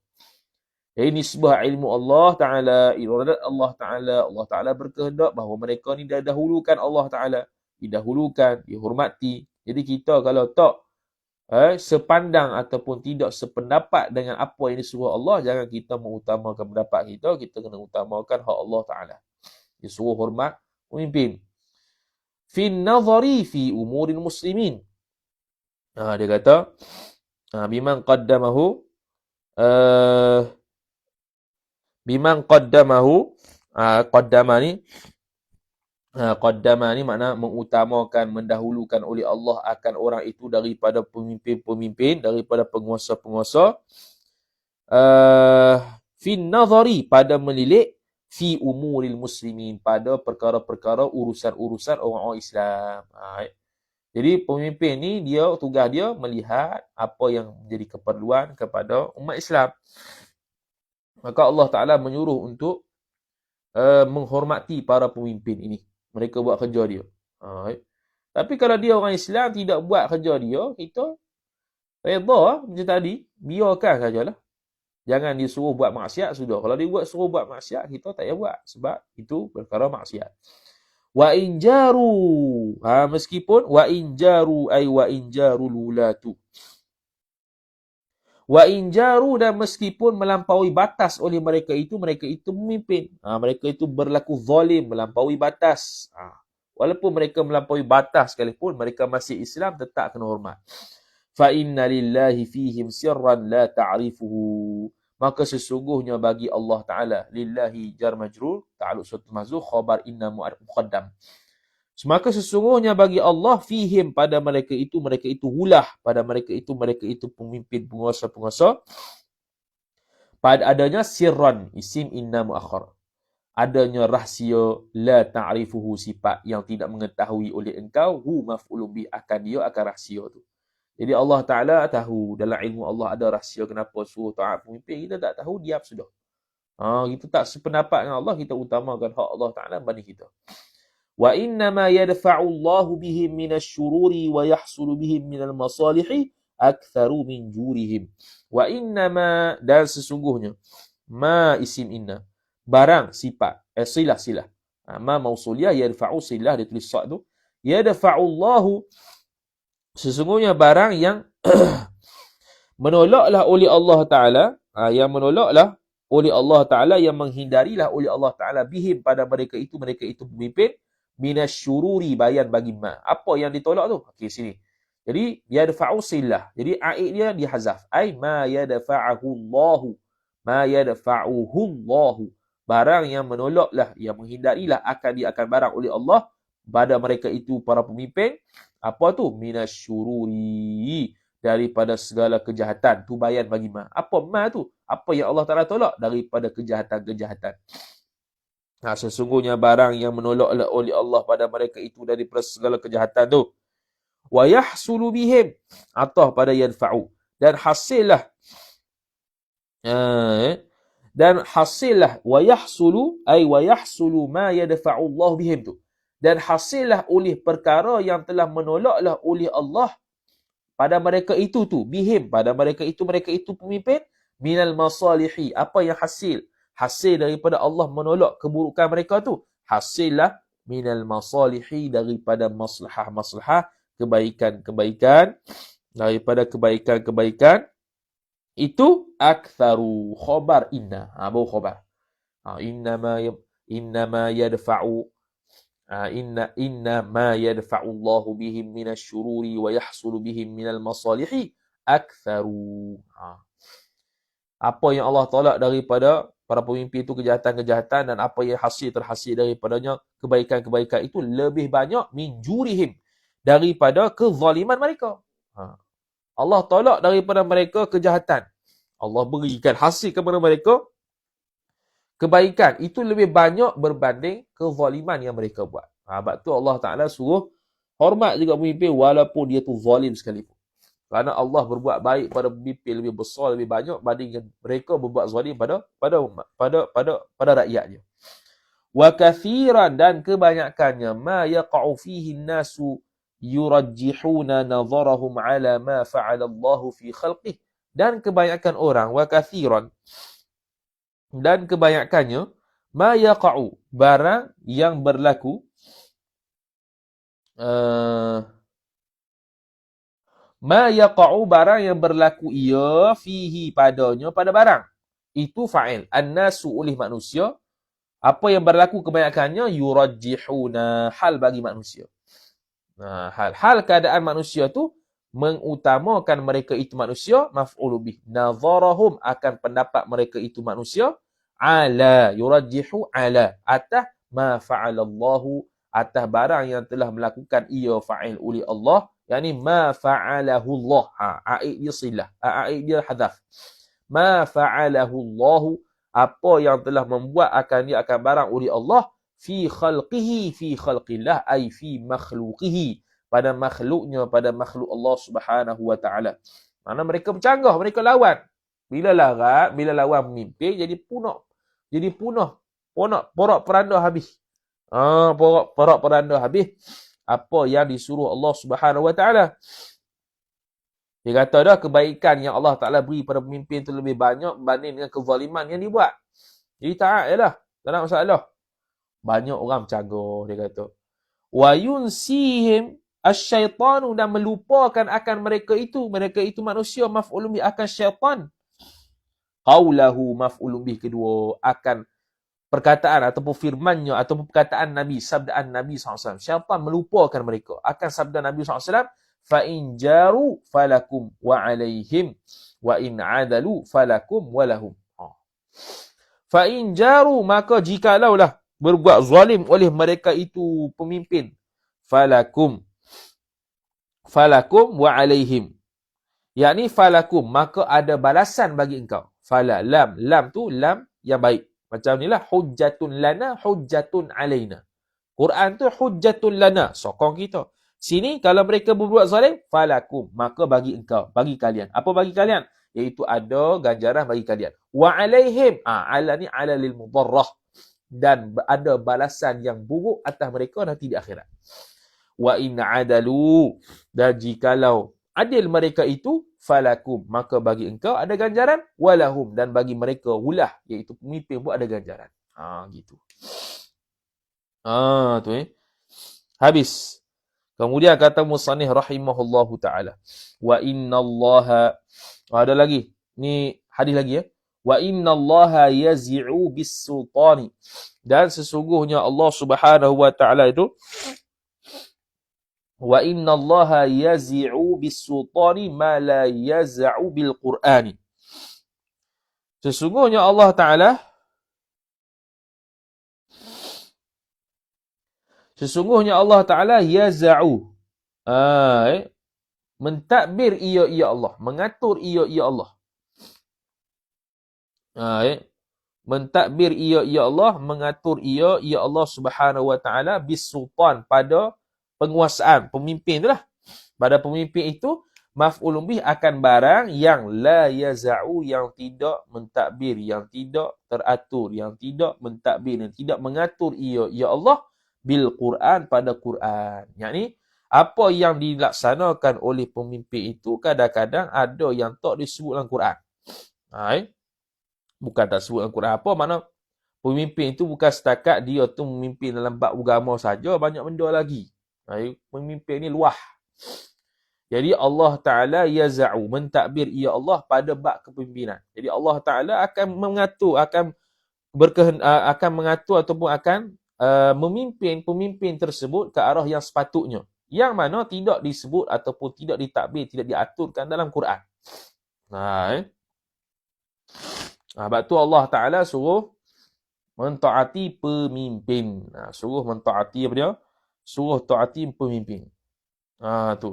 Ini sebuah ilmu Allah Ta'ala, iradat Allah Ta'ala. Allah Ta'ala berkehendak bahawa mereka ni didahulukan Allah Ta'ala. Didahulukan, dihormati. Jadi kita kalau tak sepandang ataupun tidak sependapat dengan apa yang disuruh Allah, jangan kita mengutamakan pendapat kita, kita kena utamakan hak Allah Ta'ala. Disuruh hormat pemimpin. Fin nazari fi umuril muslimin. Dia kata, biman qaddamahu, qaddama ni, qaddama ni makna mengutamakan, mendahulukan oleh Allah akan orang itu daripada pemimpin-pemimpin, daripada penguasa-penguasa. Fin nazari, pada melilik, fi umuril muslimin, pada perkara-perkara urusan-urusan orang-orang Islam. Jadi pemimpin ni tugas dia melihat apa yang menjadi keperluan kepada umat Islam. Maka Allah Ta'ala menyuruh untuk menghormati para pemimpin ini. Mereka buat kerja dia. Tapi kalau dia orang Islam tidak buat kerja dia, kita redha macam tadi, biarkan sajalah. Jangan disuruh buat maksiat, sudah. Kalau dia suruh buat maksiat, kita tak payah buat. Sebab itu perkara maksiat. Wa injaru, meskipun wa injaru ay wa injarul wulatu. Wa injaru, dan meskipun melampaui batas oleh mereka itu memimpin. Mereka itu berlaku zalim, melampaui batas. Walaupun mereka melampaui batas sekalipun, mereka masih Islam, tetap kena hormat. Fa inna lillahi fihim sirran la ta'rifuhu. Maka sesungguhnya bagi Allah Ta'ala, lillahi jar majrur, ta'alluq suatu mahzuf, khabar inna muqaddam. Maka sesungguhnya bagi Allah, fihim, pada mereka itu hulah, pada mereka itu pemimpin, penguasa-penguasa. Pada adanya sirran, isim inna muakhar. Adanya rahsia, la ta'rifuhu, sifat yang tidak mengetahui oleh engkau, hu maf'ulun bih, akan dia, akan rahsia tu. Jadi Allah Ta'ala tahu, dalam ilmu Allah ada rahsia kenapa suruh taat pemimpin, kita tak tahu, diam sudah. Kita tak sependapat dengan Allah, kita utamakan hak Allah Ta'ala banding kita. Wa innama yadfa'u Allahu bihim minasyururi wa yahsulu bihim minal masalihi aktsaru min jurihim. Wa innama, dan sesungguhnya, ma isim inna, barang sifat, silah. Ma mausuliyah, yadfa'u silah, dia tulis sad tu. Yadfa'u Allahu, sesungguhnya barang yang menolaklah oleh Allah Ta'ala, yang menolaklah oleh Allah Ta'ala, yang menghindarilah oleh Allah Ta'ala, bihim, pada mereka itu pemimpin, minasyururi, bayan bagi ma. Apa yang ditolak tu? Okey, sini. Jadi yadfa'u silah. Jadi aid dia dihazaf. Ai ma yadfa'ahu Allahu. Ma yadfa'uhu Allahu. Barang yang menolaklah, yang menghindarilah akan barang oleh Allah pada mereka itu para pemimpin. Apa tu? Minasyururi, daripada segala kejahatan. Tu bayan bagi ma. Apa ma tu? Apa yang Allah Ta'ala tolak? Daripada kejahatan-kejahatan. Sesungguhnya barang yang menolak oleh Allah pada mereka itu daripada segala kejahatan tu. Wa yahsulu bihim, atau pada yadfa'u, dan hasillah wa yahsulu ay wa yahsulu ma yadfa'u Allah bihim tu, dan hasillah oleh perkara yang telah menolaklah oleh Allah pada mereka itu tu, bihim, pada mereka itu pemimpin, minal masalihi, apa yang hasil daripada Allah menolak keburukan mereka tu, hasillah minal masalihi, daripada maslahah, kebaikan, daripada kebaikan, itu aktsaru, khabar inna, baru khabar. Innama yadfa'u Allahu bihim minasyururi wa yahsulu bihim minal masalihi aktsaru. Apa yang Allah tolak daripada para pemimpin itu kejahatan-kejahatan, dan apa yang terhasil daripadanya kebaikan-kebaikan itu lebih banyak min jurihim, daripada kezaliman mereka. Allah tolak daripada mereka kejahatan, Allah berikan hasil kepada mereka kebaikan, itu lebih banyak berbanding kezaliman yang mereka buat. Sebab tu Allah Ta'ala suruh hormat juga pemimpin walaupun dia tu zalim sekalipun. Kerana Allah berbuat baik pada pemimpin lebih besar, lebih banyak banding mereka berbuat zalim pada rakyatnya. Wa kathiran, dan kebanyakannya, ma yaqa'u fihi an-nasu yurajjihuna nazarahum ala ma fa'ala Allah fi khalqih. Dan kebanyakan orang, wa kathiran, dan kebanyakannya, ma yaqa'u, barang yang berlaku, ma yaqa'u, barang yang berlaku ia, fihi, padanya, pada barang. Itu fa'il. An-nasu, oleh manusia. Apa yang berlaku kebanyakannya, yurajjihuna, hal bagi manusia. Hal keadaan manusia tu mengutamakan mereka itu manusia, maf'ul bih. Nazarahum, akan pendapat mereka itu manusia, ala, yurajjihu ala, atas ma fa'alallahu, atas barang yang telah melakukan ia fa'il oleh Allah, yakni ma fa'alahu Allah. Aid dia silah, aid dia hadaf. Ma fa'alahu Allah, apa yang telah membuat dia akan barang oleh Allah, fi khalqihi, fi khalqillah, ay fi makhluqihi, pada makhluknya, pada makhluk Allah Subhanahu wa taala. Mana mereka bercanggah, mereka lawan. Bila lawan pemimpin, jadi punah, porak-poranda habis. Porak-poranda habis apa yang disuruh Allah Subhanahu wa taala. Dia kata dah, kebaikan yang Allah Ta'ala beri pada pemimpin itu lebih banyak berbanding dengan kezaliman yang dibuat. Jadi taat je lah, tak ada masalah. Banyak orang bercanggah, dia kata. Wa yunsihim asyaitanu, dan melupakan akan mereka itu manusia, maf'ulun bih, akan syaitan. Qawlahu, maf'ulun bih kedua, akan perkataan ataupun firmannya ataupun perkataan Nabi, sabdaan Nabi SAW. Syaitan melupakan mereka akan sabda Nabi SAW. Fa in jaru falakum wa alaihim wa in adalu falakum wa lahum. Fa in jaru, maka jikalaulah berbuat zalim oleh mereka itu pemimpin, falakum wa alaihim, yakni falakum, maka ada balasan bagi engkau. Fala, lam tu lam yang baik. Macam inilah hujjatun lana, hujjatun alaina. Quran tu hujjatun lana, sokong kita. Sini kalau mereka berbuat zalim, falakum, maka bagi engkau, bagi kalian. Apa bagi kalian? Iaitu ada ganjaran bagi kalian. Wa alaihim, ala ni ala lil mudarrah, dan ada balasan yang buruk atas mereka nanti di akhirat. Wa in adalu, dan jikalau adil mereka itu, falakum, maka bagi engkau ada ganjaran, walahum, dan bagi mereka ulah, iaitu pemimpin pun ada ganjaran. Gitu. Tu habis. Kemudian kata musannif rahimahullahu ta'ala, wa innallaha, ada lagi, ni hadis lagi ya. Wa innallaha yazi'u bis-sultani, dan sesungguhnya Allah Subhanahu wa ta'ala itu, wa innallaha yazi'u bis-sultani ma la yaz'u bil-Qur'ani. Sesungguhnya Allah Ta'ala yaz'u, mentadbir ia Allah, mengatur ia Allah. Mentadbir ia Allah, mengatur ia Allah Subhanahu wa ta'ala, bis-sultan, pada penguasaan, pemimpin itulah. Pada pemimpin itu, maf'ulun bih, akan barang yang la yaz'u, yang tidak mentadbir, yang tidak teratur, yang tidak mentadbir, yang tidak mengatur ia Allah, bil Quran, pada Quran. Yakni apa yang dilaksanakan oleh pemimpin itu kadang-kadang ada yang tak disebut dalam Quran. Bukan tak sebut dalam Quran. Apa makna? Pemimpin itu bukan setakat dia tu memimpin dalam bab agama saja, banyak benda lagi. Pemimpin ni luah. Jadi Allah Ta'ala yaz'u, mentadbir ia Allah pada bab kepimpinan. Jadi Allah Ta'ala akan mengatur, akan mengatur ataupun akan memimpin pemimpin tersebut ke arah yang sepatutnya, yang mana tidak disebut ataupun tidak ditadbir, tidak diaturkan dalam Quran. Sebab tu Allah Ta'ala suruh mentaati pemimpin. Suruh mentaati apa dia? Suruh taati pemimpin. Tu.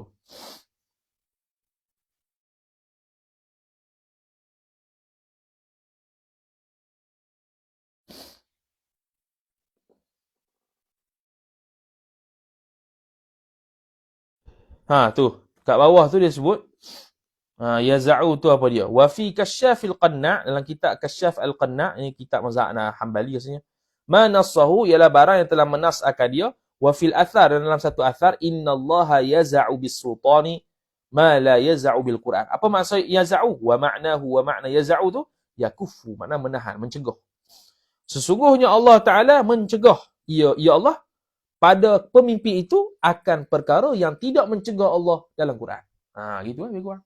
Tu. Kat bawah tu dia sebut yaz'u tu apa dia? Wa fi kasyafil qanna', dalam kitab kasyaf al-qanna', ini kitab mazhab Hanbali rasanya. Ma nassahu ialah barang yang telah menas'akan dia. Wa fil athar, dalam satu athar, innallaha yaz'u bis sultani ma la yaz'u bil Quran. Apa maksud yaz'u? Wa ma'na yaz'u tu yakufu, makna menahan, mencegah. Sesungguhnya Allah Taala mencegah, ya Allah, pada pemimpin itu akan perkara yang tidak mencegah Allah dalam Quran. Gitu kan lebih kurang.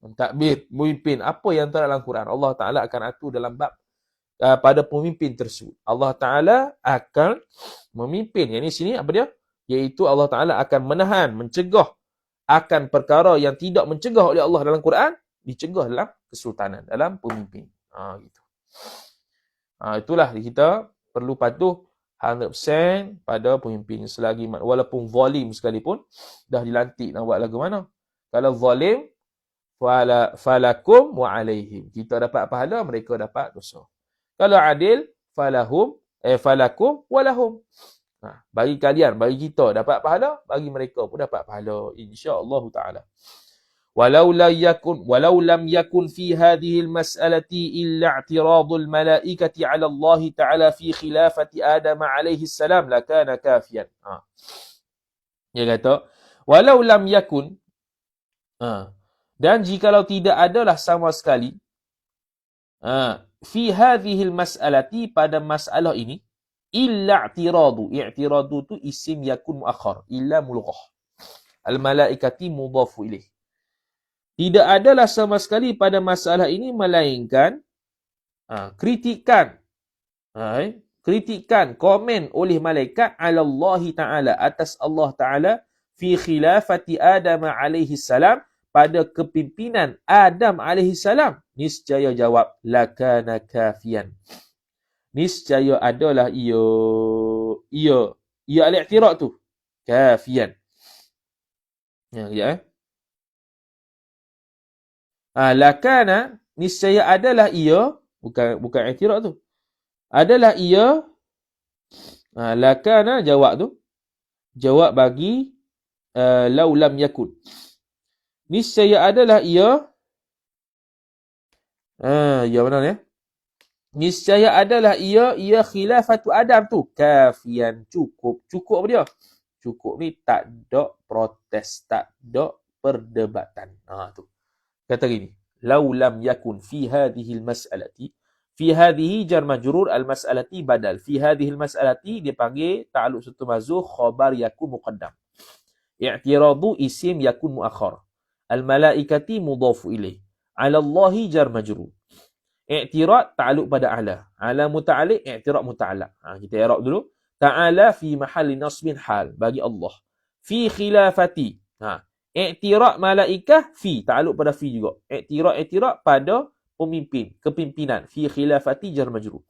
Mentadbir pemimpin apa yang terdalam dalam Quran, Allah Taala akan atur dalam bab pada pemimpin tersebut. Allah Taala akan memimpin. Yang ini sini apa dia? Iaitu Allah Taala akan menahan, mencegah akan perkara yang tidak mencegah oleh Allah dalam Quran, dicegah dalam kesultanan, dalam pemimpin. Gitu. Itulah kita perlu patuh 100% pada pemimpin selagi walaupun zalim sekalipun dah dilantik nak buat lagu mana. Kalau zalim falakum wa alaihim. Kita dapat pahala, mereka dapat dosa. Kalau adil falakum wa lahum. Bagi kalian, bagi kita dapat pahala, bagi mereka pun dapat pahala insya-Allah taala. Walau lam yakun fi hadhihi al-mas'alati illa i'tiradul malaikati 'ala Allah taala fi khilafati Adam alaihi salam lakana kafiyan. Dia kata walau lam yakun dan jikalau tidak adalah sama sekali fi hadhil mas'alati, pada masalah ini, illa i'tiradu tu isim yakun muakhar, illa mulghah, al malaikati mudhafu ilaih. Tidak adalah sama sekali pada masalah ini melainkan kritikan komen oleh malaikat ala Allah Ta'ala, atas Allah Ta'ala, fi khilafati Adam alaihi salam, pada kepimpinan Adam alaihi salam. Niscaya jawab lakana kafian, niscaya adalah ia al-i'tirad tu kafian. Lakana, niscaya adalah ia, bukan i'tirad tu, adalah ia. Lakana jawab tu, jawab bagi lau lam yakun. Niscaya adalah ia, ya mana ni? Niscaya adalah ia khilafatu Adam tu kafian, cukup apa dia? Cukup ni tak ada protes, tak ada perdebatan. Tu. Kata gini, lau lam yakun fi hadhihi al-mas'alati, fi hadhihi jar majrur, al-mas'alati badal. Fi hadhihi al-mas'alati dipanggil ta'alluq satu mazhuf, khabar yakun muqaddam. I'tiradu isim yakun muakhar. Al-malaikati mudhafu ilaih. 'Ala Allahi jar majrur. I'tirad ta'alluq pada ala. Ala muta'alliq, i'tirad muta'allaq. Kita i'rab dulu. Ta'ala fi mahalli nasbin hal, bagi Allah. Fi khilafati. I'tirad malaikah fi, ta'alluq pada fi juga. I'tirad pada pemimpin, kepimpinan. Fi khilafati jar majrur.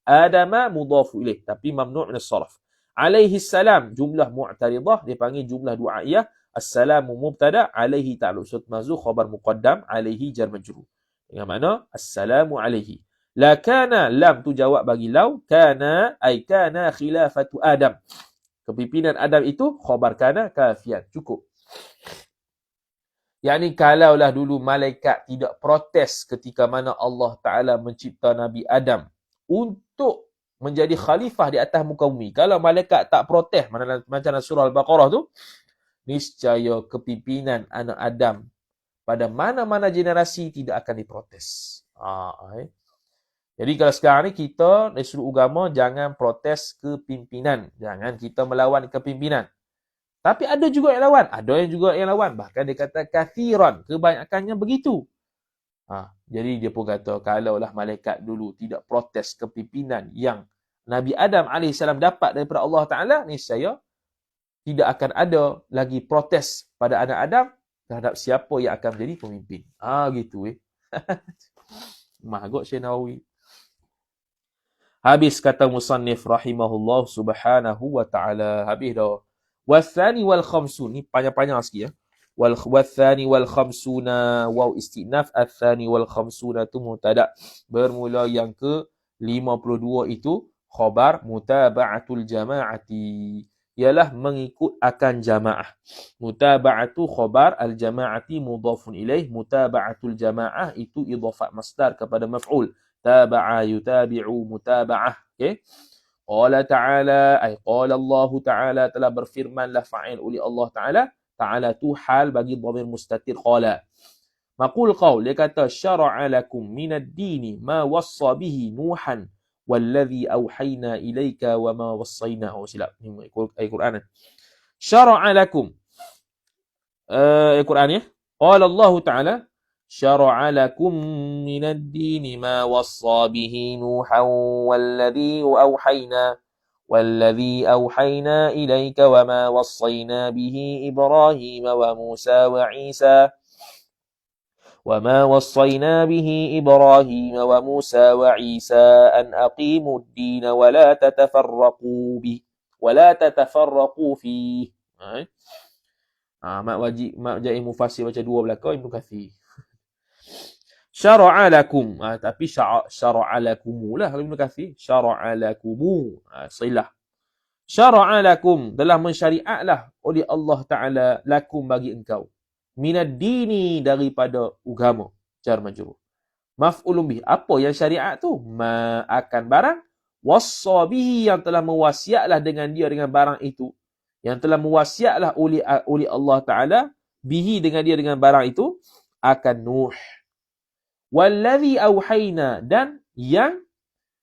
Adama mudhafu ilaih, tapi mamnu' min as-sarf. Alaihi salam, jumlah mu'taridah, dipanggil jumlah du'aiyah. Assalamu mubtada, alaihi ta'alluq sut mazhuf, khabar muqaddam, alaihi jar majrur. Dengan makna assalamu alaihi. La kana, lam tu jawab bagi lau, kana ay kana khilafatu Adam. Kepimpinan Adam itu khabar kana kafian, cukup. Yakni kalaulah dulu malaikat tidak protes ketika mana Allah Ta'ala mencipta Nabi Adam untuk menjadi khalifah di atas muka bumi. Kalau malaikat tak protes, macam surah Al-Baqarah tu, niscaya kepimpinan anak Adam pada mana-mana generasi tidak akan diprotes. Jadi kalau sekarang ni kita dari sudut agama jangan protes kepimpinan. Jangan kita melawan kepimpinan. Tapi ada juga yang lawan. Ada yang juga yang lawan. Bahkan dia kata kathiran. Kebanyakannya begitu. Jadi dia pun kata kalaulah malaikat dulu tidak protes kepimpinan yang Nabi Adam AS dapat daripada Allah Ta'ala, niscaya tidak akan ada lagi protes pada anak Adam terhadap siapa yang akan menjadi pemimpin. Gitu Mahgok Syekh Nawawi. Habis kata musannif rahimahullah subhanahu wa ta'ala. Habis dah. Wathani wal khamsun. Ni panjang-panjang sikit ya. Wathani wal khamsuna. Waw istinaf. Athani wal khamsuna tu mutada. Bermula yang ke 52 itu khabar mutaba'atul jama'ati. Ialah mengikut akan jamaah. Mutaba'atu khabar al-jama'ati mudhafun ilaih. Mutaba'atul jama'ah itu idhafat masdar kepada maf'ul. Taba'a yutabi'u mutaba'ah. Okay. Qala ta'ala, ay qala Allah ta'ala, telah berfirmanlah fa'il oleh Allah ta'ala. Ta'ala tu hal bagi dhamir mustatir qala. Maqul qaul, dia kata syara'a lakum minad dini ma wassa bihi Nuhan walladhi awhayna ilayka wa ma wassayna. Oh silap, ni ayat Quran. Syara'a lakum. Ayat Quran ya. Qala Allah ta'ala شرع لكم من الدين ما وصى به نوحا والذي أوحينا إليك وما وصينا به إبراهيم وموسى وعيسى أن أقيموا الدين ولا تتفرقوا فيه. Mak Jaih Mufassir baca dua belakang Ibnu Katsir. Syara'a lakum. Tapi syara'a lakumu lah kalau Ibnu Katsir. Syara'a lakumu. Silah. Syara'a lakum. Telah mensyariatlah oleh Allah Ta'ala lakum bagi engkau. Minad dini daripada agama. Jar majrur. Maf'ulun bih. Apa yang syariat tu? Ma akan barang. Wassa bihi yang telah mewasiatlah dengan dia dengan barang itu. Yang telah mewasiatlah oleh Allah Ta'ala. Bihi dengan dia dengan barang itu. Akan Nuh. Walladhi awhayna dan yang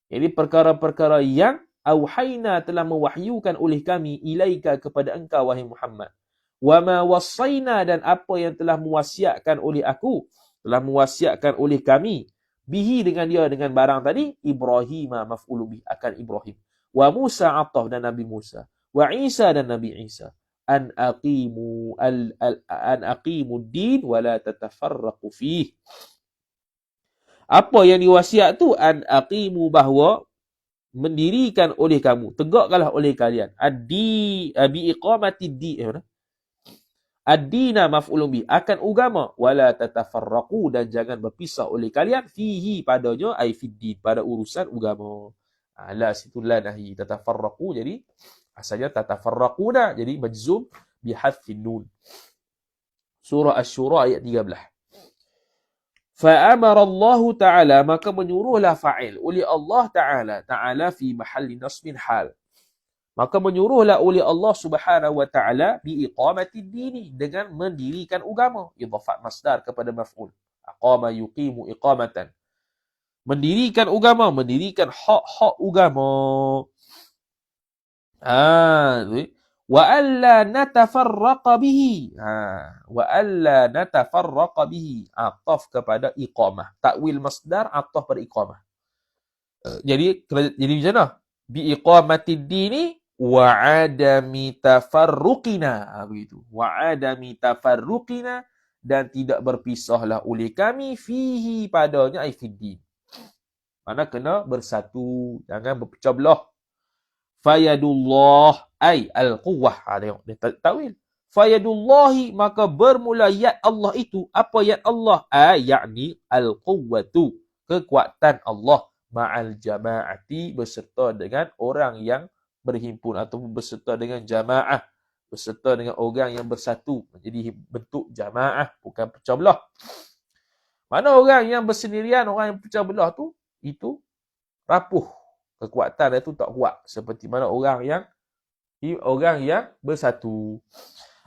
jadi perkara-perkara yang awhayna telah mewahyukan oleh kami ilaika kepada engkau wahai Muhammad. Wa ma wassayna dan apa yang telah mewasiatkan oleh aku, telah mewasiatkan oleh kami bihi dengan dia dengan barang tadi Ibrahim maf'ul bih akan Ibrahim. Wa Musa ataf dan Nabi Musa. Wa Isa dan Nabi Isa. An aqimu ad-din wa la tatafarraqu fihi. Apa yang diwasiat tu an aqimu bahawa mendirikan oleh kamu, tegakkanlah oleh kalian bi iqamati ad-dina maf'ulun bi akan agama wala tatafarraqu dan jangan berpisah oleh kalian fihi padanya ai fiddin pada urusan agama. La situ la nahi tatafarraqu jadi asalnya tatafarraquna jadi majzum bi hadfin nun. Surah Asy-Syura ayat 13. Fa'amara Allah Ta'ala maka menyuruhlah fa'il oleh Allah Ta'ala fi mahalli nasbin hal. Maka menyuruhlah oleh Allah Subhanahu wa Ta'ala bi iqamati dini dengan mendirikan agama. Idhafat masdar kepada maf'ul. Aqama yuqimu iqamatan. Mendirikan agama, mendirikan hak-hak agama. Wa alla natafarraqa bihi. Wa alla natafarraqa bihi. Ataf kepada iqamah. Takwil masdar ataf pada iqamah. Jadi macam mana? Bi iqamatid dini wa adami tafarruqina. Begitu. Wa adami tafarruqina dan tidak berpisahlah oleh kami fihi padanya ai fiddin. Mana kena bersatu, jangan berpecah belah. Fayadullah ay al-quwwah. Tengok dia takwil. Fayadullahi maka bermula yad Allah itu. Apa yad Allah? Yakni al-quwwatu. Kekuatan Allah ma'al jama'ati berserta dengan orang yang berhimpun ataupun berserta dengan jamaah. Berserta dengan orang yang bersatu. Jadi bentuk jamaah bukan pecah belah. Mana orang yang bersendirian, orang yang pecah belah tu itu rapuh. Kekuatan dia tu tak kuat seperti mana orang yang bersatu.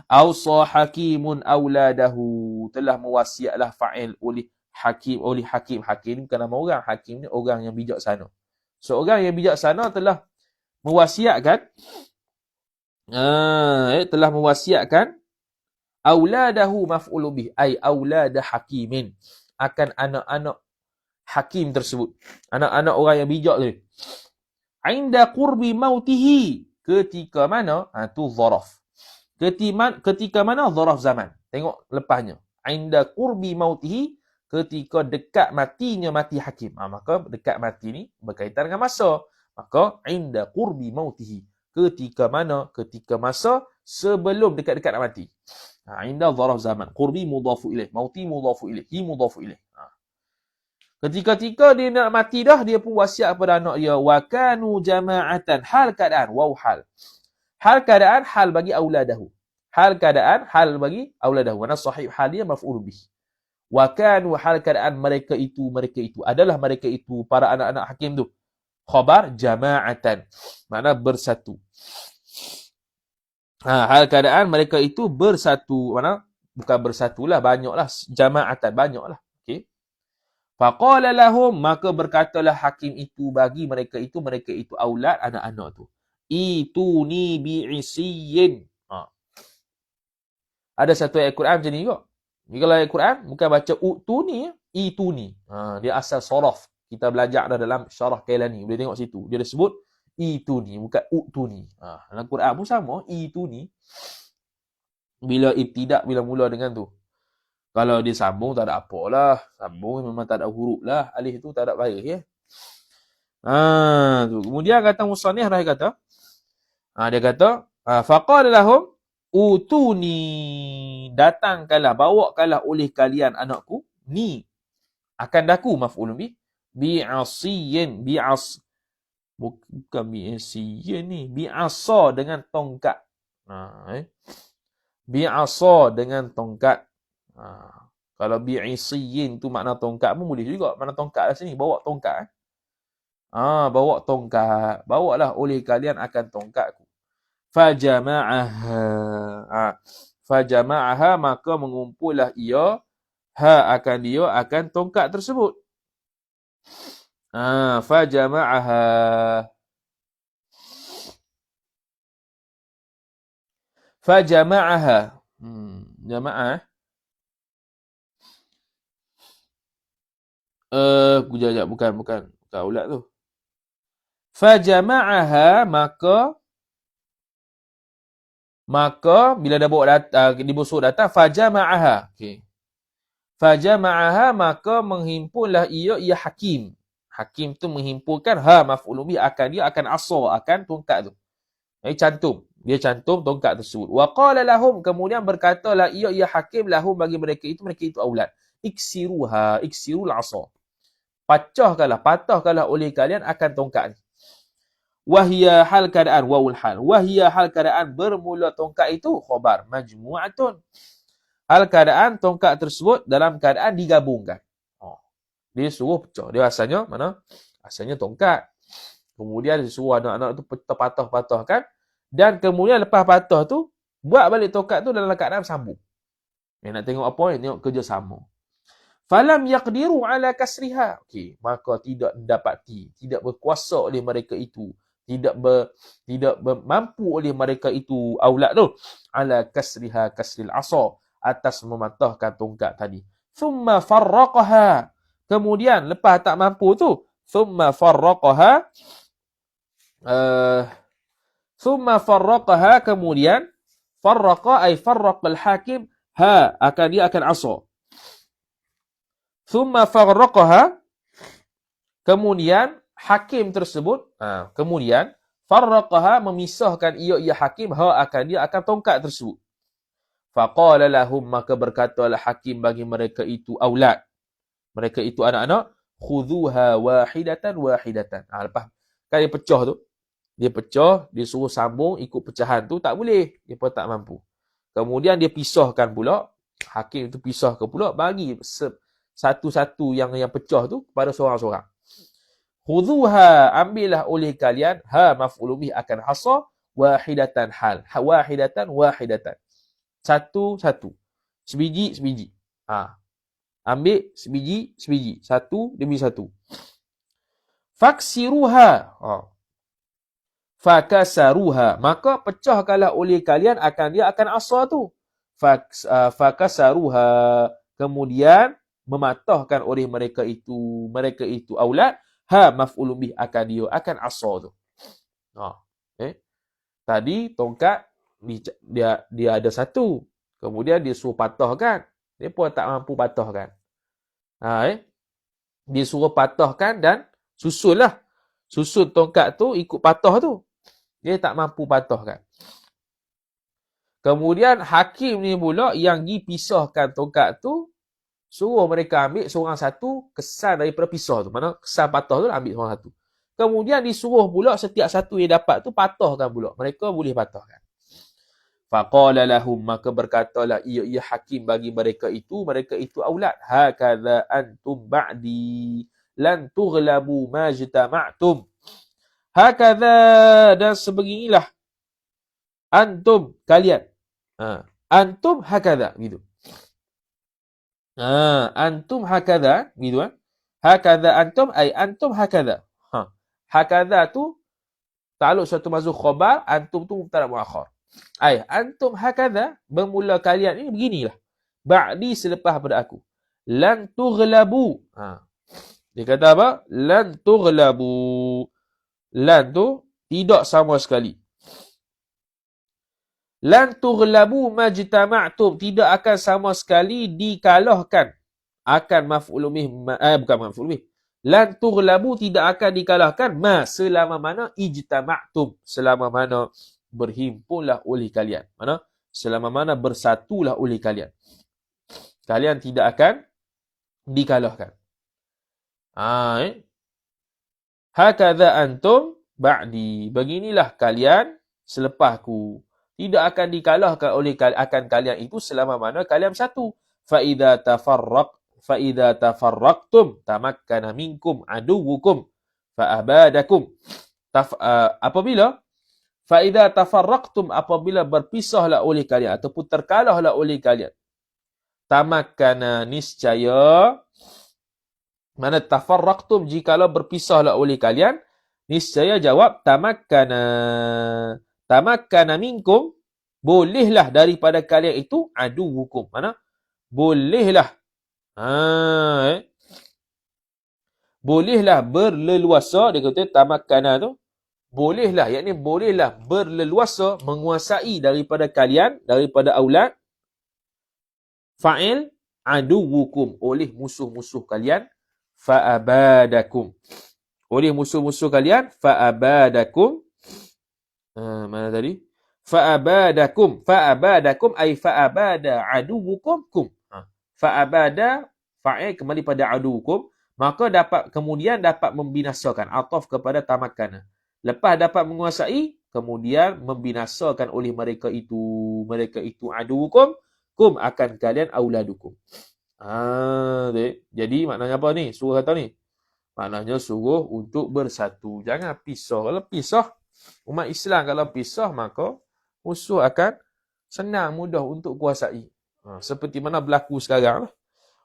Awsa hakimun auladahu telah mewasiatlah fa'il oleh hakim. Hakim ni bukan nama orang, hakim ni orang yang bijaksana. So orang yang bijaksana telah mewasiatkan auladahu maf'ul bih ai aulada hakimin akan anak-anak hakim tersebut. Anak-anak orang yang bijak tu. Inda qurbi mautihi. Ketika mana? Tu zaraf. Ketika mana? Zaraf zaman. Tengok lepasnya. Inda qurbi mautihi. Ketika dekat matinya mati hakim. Maka dekat mati ni berkaitan dengan masa. Maka inda qurbi mautihi. Ketika mana? Ketika masa sebelum dekat-dekat nak mati. Inda zaraf zaman. Qurbi mudhafu ilaih. Mauti mudhafu ilaih. Hi mudhafu ilaih. Ketika dia nak mati dah, dia pun wasiat kepada anak dia. Wa kanu jama'atan. Hal keadaan. Waw hal. Hal keadaan, hal bagi auladahu. Hal keadaan, hal bagi auladahu. Mana sahih hal dia maf'ul bih. Wa kanu hal keadaan mereka itu adalah mereka itu para anak-anak hakim tu. Khabar jama'atan. Makna bersatu. Hal keadaan mereka itu bersatu. Mana? Bukan bersatulah, banyaklah. Jama'atan, banyaklah. Okey. Faqala lahum, maka berkatalah hakim itu bagi mereka itu aulad anak-anak tu. Ituni bi'isiyin. Ada satu ayat Quran macam ni juga. Kalau ayat Quran, bukan baca utuni, ituni. Dia asal sorof. Kita belajar dah dalam syarah Kailani. Boleh tengok situ. Dia disebut ituni, bukan utuni. Dalam Quran pun sama, ituni. Bila ibtidak, bila mula dengan tu. Kalau dia sambung, tak ada apalah. Sambung memang tak ada huruf lah. Alif tu tak ada bahaya. Ya? Tu. Kemudian kata Musannih, dia kata, faqala lahum utuni, datangkanlah, bawakanlah oleh kalian anakku ni, akan daku maf'ul bih, bi'asiyin, bukan bi'asiyin ni, bi'asa dengan tongkat. Bi'asa dengan tongkat. Kalau bi'isiyin tu makna tongkat pun boleh juga. Makna tongkat lah sini, bawa tongkat. Bawa tongkat. Bawalah oleh kalian akan tongkatku. Fajama'aha, maka mengumpullah ia akan dia akan tongkat tersebut. Fajama'aha jama'ah. Bukan ulat tu. Fajama'aha, maka bila dah bawa dibusuk datang, fajama'aha. Okey. Fajama'aha, maka menghimpunlah ia hakim. Hakim tu menghimpunkan maf'ul bih akan dia akan asa, akan tongkat tu. Cantum. Dia cantum tongkat tersebut. Wa qala lahum, kemudian berkatalah ia hakim lahum bagi mereka itu aulad. Iksirul asa. Patahkanlah oleh kalian akan tongkat ni. Wahia hal keadaan, wawul hal. Wahia hal keadaan bermula tongkat itu khabar majmu'atun. Hal keadaan tongkat tersebut dalam keadaan digabungkan. Dia suruh pecah. Dia asalnya mana? Asalnya tongkat. Kemudian dia suruh anak-anak tu patah-patahkan. Dan kemudian lepas patah tu, buat balik tongkat tu dalam keadaan sambung. Nak tengok apa ni? Tengok kerjasama. Falam yaqdiru ala kasriha. Okey, maka tidak mendapati, tidak berkuasa oleh mereka itu. Tidak mampu oleh mereka itu aulad tu ala kasriha kasril asa, atas mematahkan tongkat tadi. Thumma farraqaha, kemudian lepas tak mampu tu, thumma farraqaha, kemudian farraqa ay farraqal hakim dia akan asa. Thumma farraqaha, kemudian hakim tersebut, kemudian farraqaha, memisahkan ia hakim dia akan tongkat tersebut. Faqala lahum, maka berkatalah hakim bagi mereka itu aulad, mereka itu anak-anak, khudhuha wahidatan. Lepas kan dia pecah tu, dia suruh sambung ikut pecahan tu, tak boleh, dia pun tak mampu. Kemudian dia pisahkan pula, hakim itu pisahkan pula, bagi satu-satu yang pecah tu kepada seorang-seorang. Khudhuha, ambillah oleh kalian, maf'ul bih akan hasa, wahidatan hal. Wahidatan. Satu-satu. Sebiji-sebiji. Ambil sebiji-sebiji. Satu demi satu. Faksiruha. Fakasaruha. Maka pecahkanlah oleh kalian dia akan asa tu. Fakasaruha. Kemudian mematahkan oleh mereka itu aulad, maf'ul bih akan dia akan asa tu. Tadi tongkat dia ada satu, kemudian dia suruh patahkan, dia pun tak mampu patahkan. Dia suruh patahkan dan susullah Susun tongkat tu ikut patah tu. Dia tak mampu patahkan. Kemudian hakim ni pula yang dipisahkan tongkat tu, suruh mereka ambil seorang satu kesan daripada pisah tu. Mana kesan patah tu ambil seorang satu. Kemudian disuruh pula setiap satu yang dapat tu patahkan pula. Mereka boleh patahkan. Faqala lahum, maka berkatalah ia hakim bagi mereka itu aulad. Hakadha antum ba'di lan tughlabu majtama'tum. Hakadha, dan sebeginilah antum, kalian. Antum hakadha, gitu. Antum hakadha, gitu kan. Hakadha antum, ay antum hakadha. Hakadha tu ta'alluq suatu mazhuf khabar, antum tu mubtada muakhar. Ay antum hakadha, bermula kalian ini beginilah. Ba'di, selepas pada aku. Lan tughlabu. Dia kata apa? Lan tughlabu. Lan tu tidak sama sekali. Lan tughlabu majtama'tum, tidak akan sama sekali dikalahkan. Akan maf'ul bih, bukan maf'ul bih. Lan tughlabu, tidak akan dikalahkan selama mana ijtama'tum, selama mana berhimpunlah oleh kalian. Mana? Selama mana bersatulah oleh kalian. Kalian tidak akan dikalahkan. Hakadha antum ba'di, beginilah kalian selepasku. Tidak akan dikalahkan oleh akan kalian itu selama mana kalian bersatu. Fa idza tafarraqtum tamakkana minkum aduwwukum fa abadakum. Apabila fa idza tafarraqtum, apabila berpisahlah oleh kalian ataupun terkalahlah oleh kalian. Tamakkana, niscaya. Mana tafarraqtum, jikalau berpisahlah oleh kalian, niscaya jawab tamakkana minkum, bolehlah daripada kalian itu aduwwukum. Mana? Bolehlah. Bolehlah berleluasa, dia kata tamakkana tu. Bolehlah, yakni bolehlah berleluasa menguasai daripada kalian, daripada aulad. Fa'il aduwwukum, oleh musuh-musuh kalian. Fa'abadakum, oleh musuh-musuh kalian. Fa'abadakum, mana tadi? Fa'abadakum ay fa'abada aduwukum kum. Fa'abada, fa'il kembali pada aduwukum, maka kemudian dapat membinasakan, ataf kepada tamakkana. Lepas dapat menguasai, kemudian membinasakan oleh mereka itu aduwukum, kum akan kalian auladukum. Jadi maknanya apa ni? Suruh kata ni. Maknanya suruh untuk bersatu. Jangan pisah. Kalau pisah, umat Islam kalau pisah, maka musuh akan senang, mudah untuk kuasai. Seperti mana berlaku sekarang.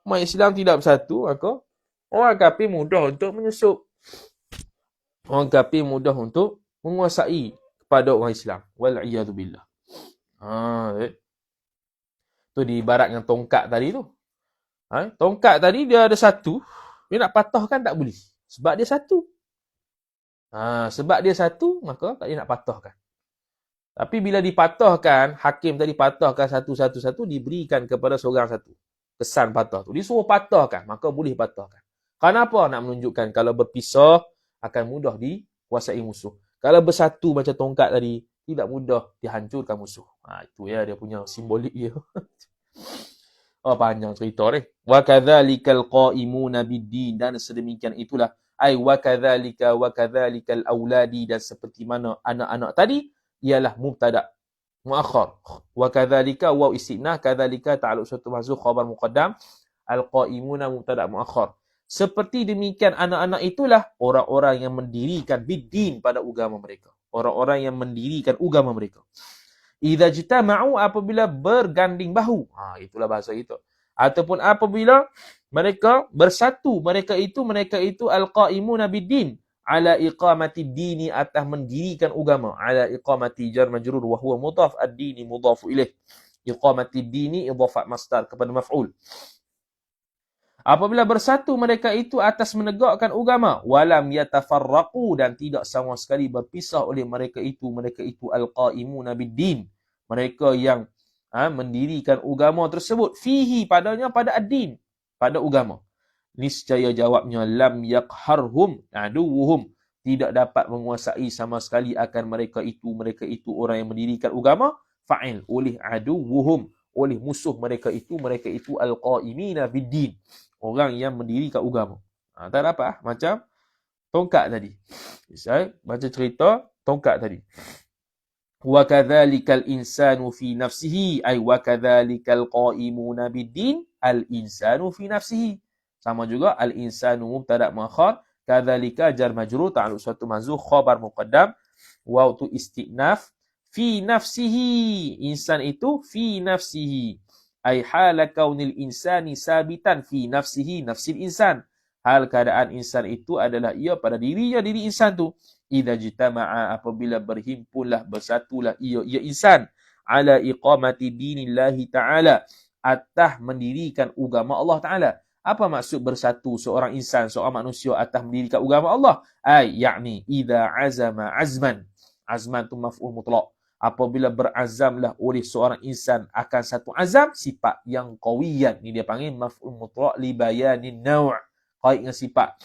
Umat Islam tidak bersatu, maka orang kafir mudah untuk menyusup. Orang kafir mudah untuk menguasai kepada orang Islam. Wal'iyadzubillah. Tu di ibarat dengan tongkat tadi tu. Tongkat tadi dia ada satu, dia nak patahkan tak boleh. Sebab dia satu. Sebab dia satu, maka tak dia nak patahkan. Tapi bila dipatahkan, hakim tadi patahkan satu-satu, diberikan kepada seorang satu. Kesan patah tu. Disuruh patahkan, maka boleh patahkan. Kenapa? Nak menunjukkan kalau berpisah, akan mudah dikuasai musuh. Kalau bersatu macam tongkat tadi, tidak mudah dihancurkan musuh. Itu ya dia punya simbolik dia. Panjang cerita ni. Wa kadzalikal qaimuna bid-din, dan sedemikian itulah wa kadzalikal auladi, dan seperti mana anak-anak tadi ialah mubtada muakhar. Wa kadzalika waw istinah, kadzalika ta'alluq suatu mahzuf khabar muqaddam, al-qaimuna mubtada muakhar. Seperti demikian anak-anak itulah orang-orang yang mendirikan bid-din pada agama mereka. Orang-orang yang mendirikan agama mereka. Idza jitama'u, apabila berganding bahu. Itulah bahasa kita. Ataupun apabila mereka bersatu, mereka itu al-qaimuna bid-din, ala iqamati dini, atas mendirikan agama. Ala iqamati jar majrur wa huwa mudhaf, ad-dini mudhaf ilaih. Iqamati dini idhafat masdar kepada maf'ul. Apabila bersatu mereka itu atas menegakkan agama, walam yatafarraqu, dan tidak sama sekali berpisah oleh mereka itu al-qaimuna bid-din, mereka yang mendirikan agama tersebut, fihi, padanya, pada ad-din, pada agama. Niscaya jawabnya, lam yaqharhum aduwuhum, tidak dapat menguasai sama sekali akan mereka itu orang yang mendirikan agama, fa'il oleh aduwuhum, oleh musuh mereka itu al-qa'imina bid-din, orang yang mendirikan agama. Tak dapat macam tongkat tadi. Saya baca cerita tongkat tadi. Wa kadzalikal insanu fi nafsihi, ay wa kadzalikal qa'imuna bid-din al-insanu fi nafsihi. Sama juga al-insanu mubtada' muakhar, kadzalika jar majrur ta'alluq suatu manzuf khabar muqaddam, waw tu istinaf, fi nafsihi, insan itu fi nafsihi, ay hala kaunil insani sabitan fi nafsihi, nafsil insan, hal keadaan insan itu adalah ia pada dirinya, diri insan tu. Idza jitama'a, apabila berhimpunlah, bersatulah ia insan, ala iqamati dinillahi ta'ala, atas mendirikan agama Allah Ta'ala. Apa maksud bersatu seorang insan, seorang manusia atas mendirikan agama Allah? Ay, yakni idza azama azman. Azman tu maf'ul mutlaq. Apabila berazamlah oleh seorang insan akan satu azam, sifat yang qawiyan. Ni dia panggil maf'ul mutlaq li bayanin naw'. Kait dengan sifat.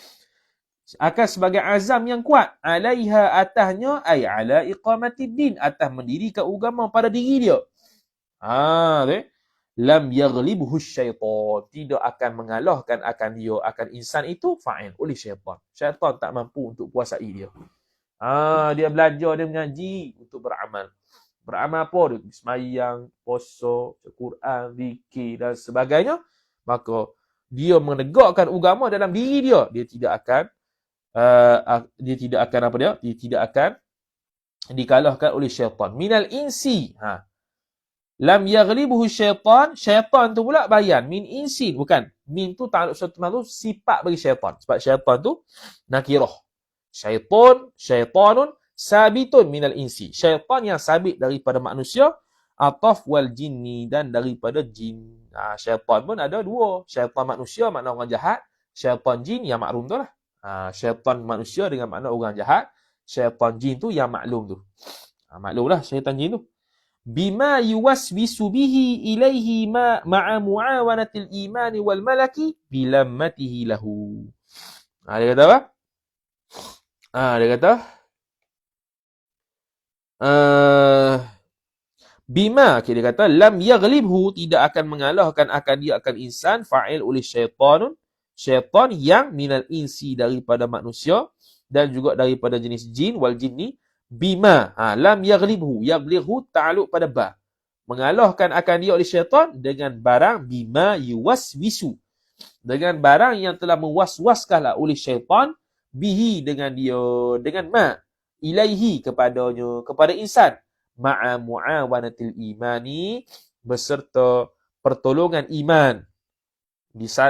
Akan sebagai azam yang kuat. Alaiha, atahnya, ay ala iqamatid din, atas mendirikan agama pada diri dia. Lam yaghlibhu syaitan, tidak akan mengalahkan akan dia, akan insan itu, fa'il oleh syaitan. Syaitan tak mampu untuk kuasai dia. Dia belajar, dia mengaji untuk beramal. Beramal apa? Dia sembahyang, puasa, Quran, zikir dan sebagainya. Maka dia menegakkan agama dalam diri dia. Dia tidak akan dikalahkan oleh syaitan. Minal insi. Lam yaghlibuhu syaitan. Syaitan tu pula bayan. Min insin. Bukan. Min tu ta'aluk suatu makhluk sifat bagi syaitan. Sebab syaitan tu nakirah. Syaitanun sabitun minal insi. Syaitan yang sabit daripada manusia. Ataf wal jinni, dan daripada jin. Syaitan pun ada dua. Syaitan manusia makna orang jahat. Syaitan jin yang maklum tu lah. Syaitan manusia dengan makna orang jahat. Syaitan jin tu yang maklum tu. Maklumlah syaitan jin tu. Bima yuwaswisu bihi ilaihi ma'a mu'awanatil imani wal malaki bilammatihi lahu. Dia kata apa? Dia kata bima, dia kata lam yaghlibhu, tidak akan mengalahkan akan dia akan insan, fa'il oleh syaitanun, syaitan yang minal insi, daripada manusia, dan juga daripada jenis jin, wal jinni, bima, lam yaghlibhu, yaghlibhu ta'aluk pada ba, mengalahkan akan dia oleh syaitan dengan barang, bima yuwaswisu, dengan barang yang telah mewaswaskanlah oleh syaitan, bihi, dengan dia, dengan ma, ilaihi, kepadanya, kepada insan, ma'a mu'awanatil imani, beserta pertolongan iman,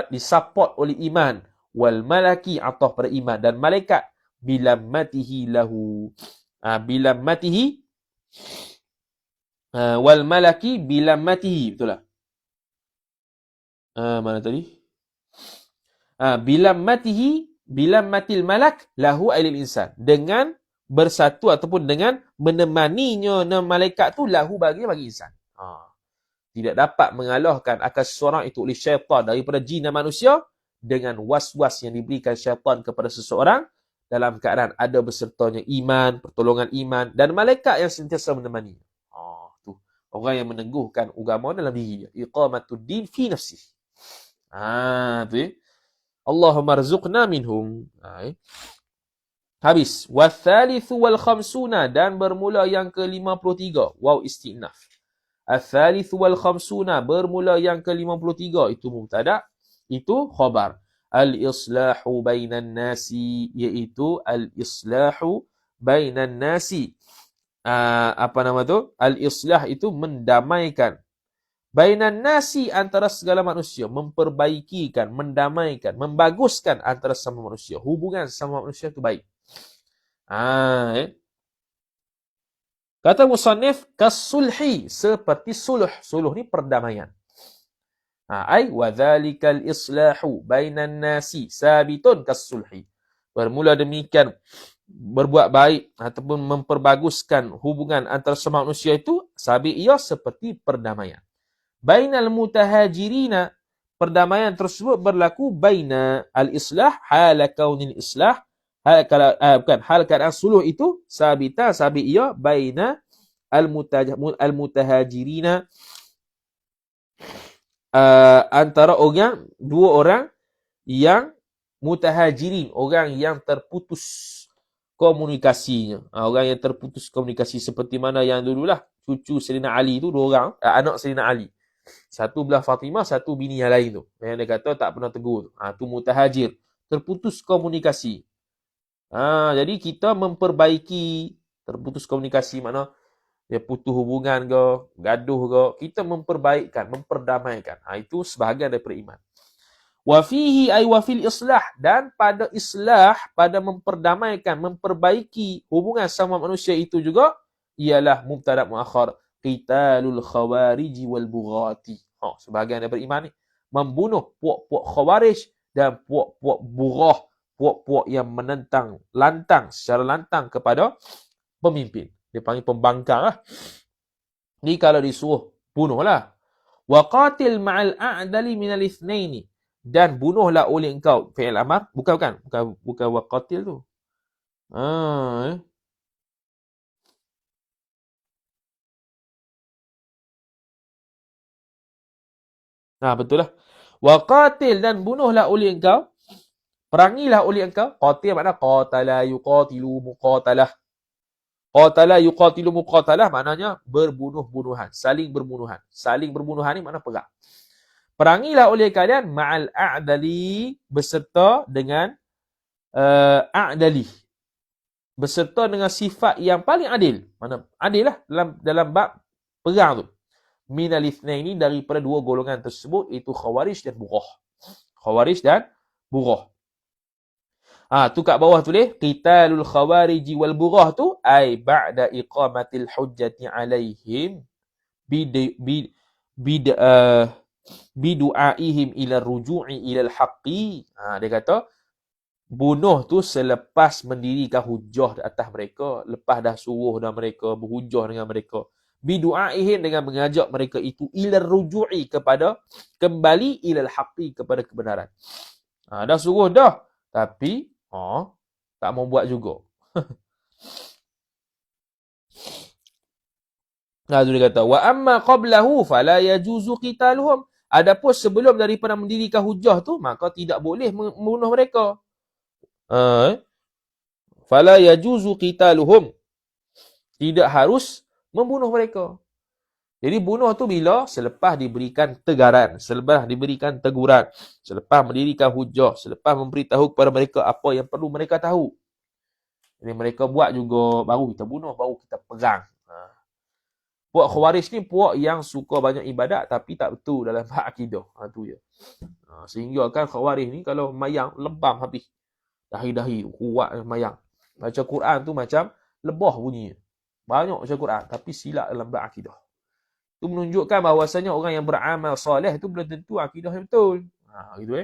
disupport oleh iman, wal malaki, atau pada iman, dan malaikat, bilammatihi lahu, bilammatihi, wal malaki bilammatihi, betul lah. Mana tadi? Bilammatil malak lahu ailil insan, dengan bersatu ataupun dengan menemaninya malaikat tu, lahu bagi insan. Tidak dapat mengalahkan akan seseorang itu oleh syaitan daripada jin dan manusia dengan was-was yang diberikan syaitan kepada seseorang dalam keadaan ada bersertanya iman, pertolongan iman, dan malaikat yang sentiasa menemani. Tu orang yang meneguhkan agama dalam diri dia. Iqamatuddin fi nafsih. Tu Allahumma rzuqna minhum. Habis. Wathalithu wal khamsuna, dan bermula yang ke-53. Waw istinaf. Athalithu wal khamsuna, bermula yang ke-53. Itu mubtada', itu khabar. Al-islahu bainan nasi, iaitu al-islahu bainan nasi. Apa nama tu? Al-islah itu mendamaikan. Bainan nasi, antara segala manusia. Memperbaikikan, mendamaikan, membaguskan antara sama manusia. Hubungan sama manusia itu baik. Kata musannif, kasulhi, seperti suluh. Suluh ni perdamaian. Ay wa dzalikal islahu bainan nasi sabitun kasulhi. Bermula demikian berbuat baik ataupun memperbaguskan hubungan antara semua manusia itu, sabit ia seperti perdamaian. Bainal hal keadaan suluh itu sabita sabit ia baina al-mutahajirina, antara dua orang yang mutahajirin, orang yang terputus komunikasinya. Orang yang terputus komunikasi seperti mana yang dululah cucu Sayyidina Ali tu, dua orang, anak Sayyidina Ali. Satu belah Fatimah, satu bini yang lain tu. Yang dia kata tak pernah tegur. Tu mutahajir. Terputus komunikasi. Jadi kita memperbaiki terputus komunikasi, mana dia putus hubungan ke, gaduh ke, kita memperbaikkan, memperdamaikan. Itu sebahagian daripada iman. Wa fihi ay wa fil islah, dan pada islah, pada memperdamaikan, memperbaiki hubungan sama manusia itu juga ialah mubtada muakhar, qitalul khawarij wal bughati. Sebahagian daripada iman ni membunuh puak-puak khawarij dan puak-puak bughah, puak-puak yang menentang secara lantang kepada pemimpin. Dia panggil pembangkang lah. Ni kalau disuruh bunuhlah. Wa qatil ma'al a'dali minal ithnaini, dan bunuhlah oleh engkau. Fi'il amar, bukan wa qatil tu. Betul lah. Wa qatil, dan bunuhlah oleh engkau, perangilah oleh engkau. Qatil makna qatala yuqatilu muqatalah. Qatala yuqatilu muqatalah maknanya berbunuh-bunuhan, saling berbunuhan. Saling berbunuhan ni makna perang. Perangilah oleh kalian ma'al a'dali, beserta dengan a'dali, beserta dengan sifat yang paling adil. Mana adil lah dalam bab perang tu. Minal ithnaini, daripada dua golongan tersebut, itu khawarij dan bughah. Khawarij dan bughah. Tu kat bawah tulis qitalul khawarij wal bughah tu ai ba'da iqamatil hujjati alaihim bidu'aihim ila ruju'i ila al-haqqi. Dia kata bunuh tu selepas mendirikan hujah di atas mereka, lepas dah suruh dah mereka berhujah dengan mereka. Bidu'aihim, dengan mengajak mereka itu ila ruju'i, kepada kembali ila al-haqqi, kepada kebenaran. Dah suruh dah, tapi tak mau buat juga. Dia kata wa amma qablahu fala yajuzu qitaluhum. Adapun sebelum daripada mendirikan hujah tu, maka tidak boleh membunuh mereka. Fala yajuzu qitaluhum, tidak harus membunuh mereka. Jadi bunuh tu bila? Selepas diberikan tegaran, selepas diberikan teguran, selepas mendirikan hujah, selepas memberitahu kepada mereka apa yang perlu mereka tahu. Jadi mereka buat juga, baru kita bunuh, baru kita perang. Puak khawarij ni puak yang suka banyak ibadat tapi tak betul dalam bab akidah. Tu je. Sehingga kan khawarij ni kalau mayang lebam habis. Dahi-dahi kuat mayang. Baca Quran tu macam lebah bunyinya. Banyak baca Quran tapi silap dalam bab akidah. Itu menunjukkan bahawasanya orang yang beramal soleh itu belum tentu akidah yang betul. Gitu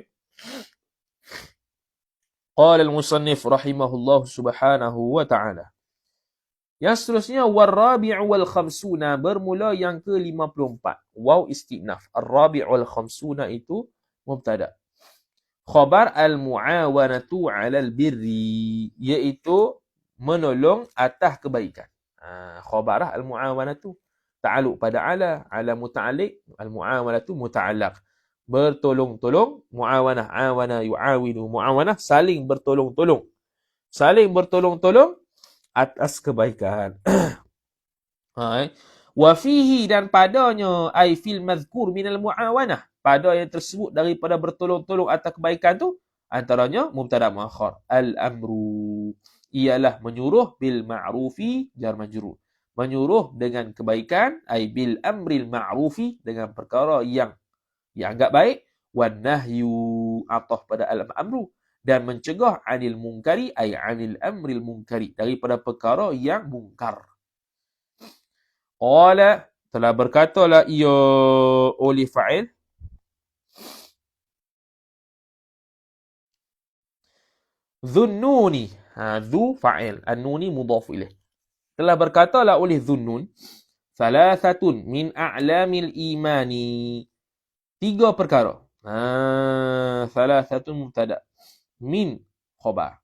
Qala al-musannif rahimahullah subhanahu wa ta'ala. Yang seterusnya warabi'u wal khamsuna, bermula yang ke-54. Waw istinaf. Ar-rabi'u wal khamsuna itu mubtada. Khabar al-mu'awanatu 'alal birri, iaitu menolong atas kebaikan. Khabar al-mu'awanatu ta'alluq pada ala muta'alliq, al-mu'awanatu muta'allaq. Bertolong-tolong, mu'awanah, awana yu'awinu, mu'awanah, saling bertolong-tolong. Saling bertolong-tolong atas kebaikan. Wa fihi, dan padanya, ai fil mazkur minal mu'awanah, pada yang tersebut daripada bertolong-tolong atas kebaikan tu, antaranya mubtada muakhar. Al-amru, ialah menyuruh bil ma'rufi, jar majrur. Menyuruh dengan kebaikan, ai bil amril ma'rufi, dengan perkara yang anggap baik, wan nahyu, ataf pada al-amru, dan mencegah anil munkari, ai anil amril munkari, daripada perkara yang mungkar. Qala, telah berkatalah ia oleh fa'il dhunnuni. Dhu fa'il, an-nuni mudhaf ilaih. Telah berkatalah oleh dhunnun, thalathatun min a'lamil imani, tiga perkara. Thalathatun mubtada, min khabar.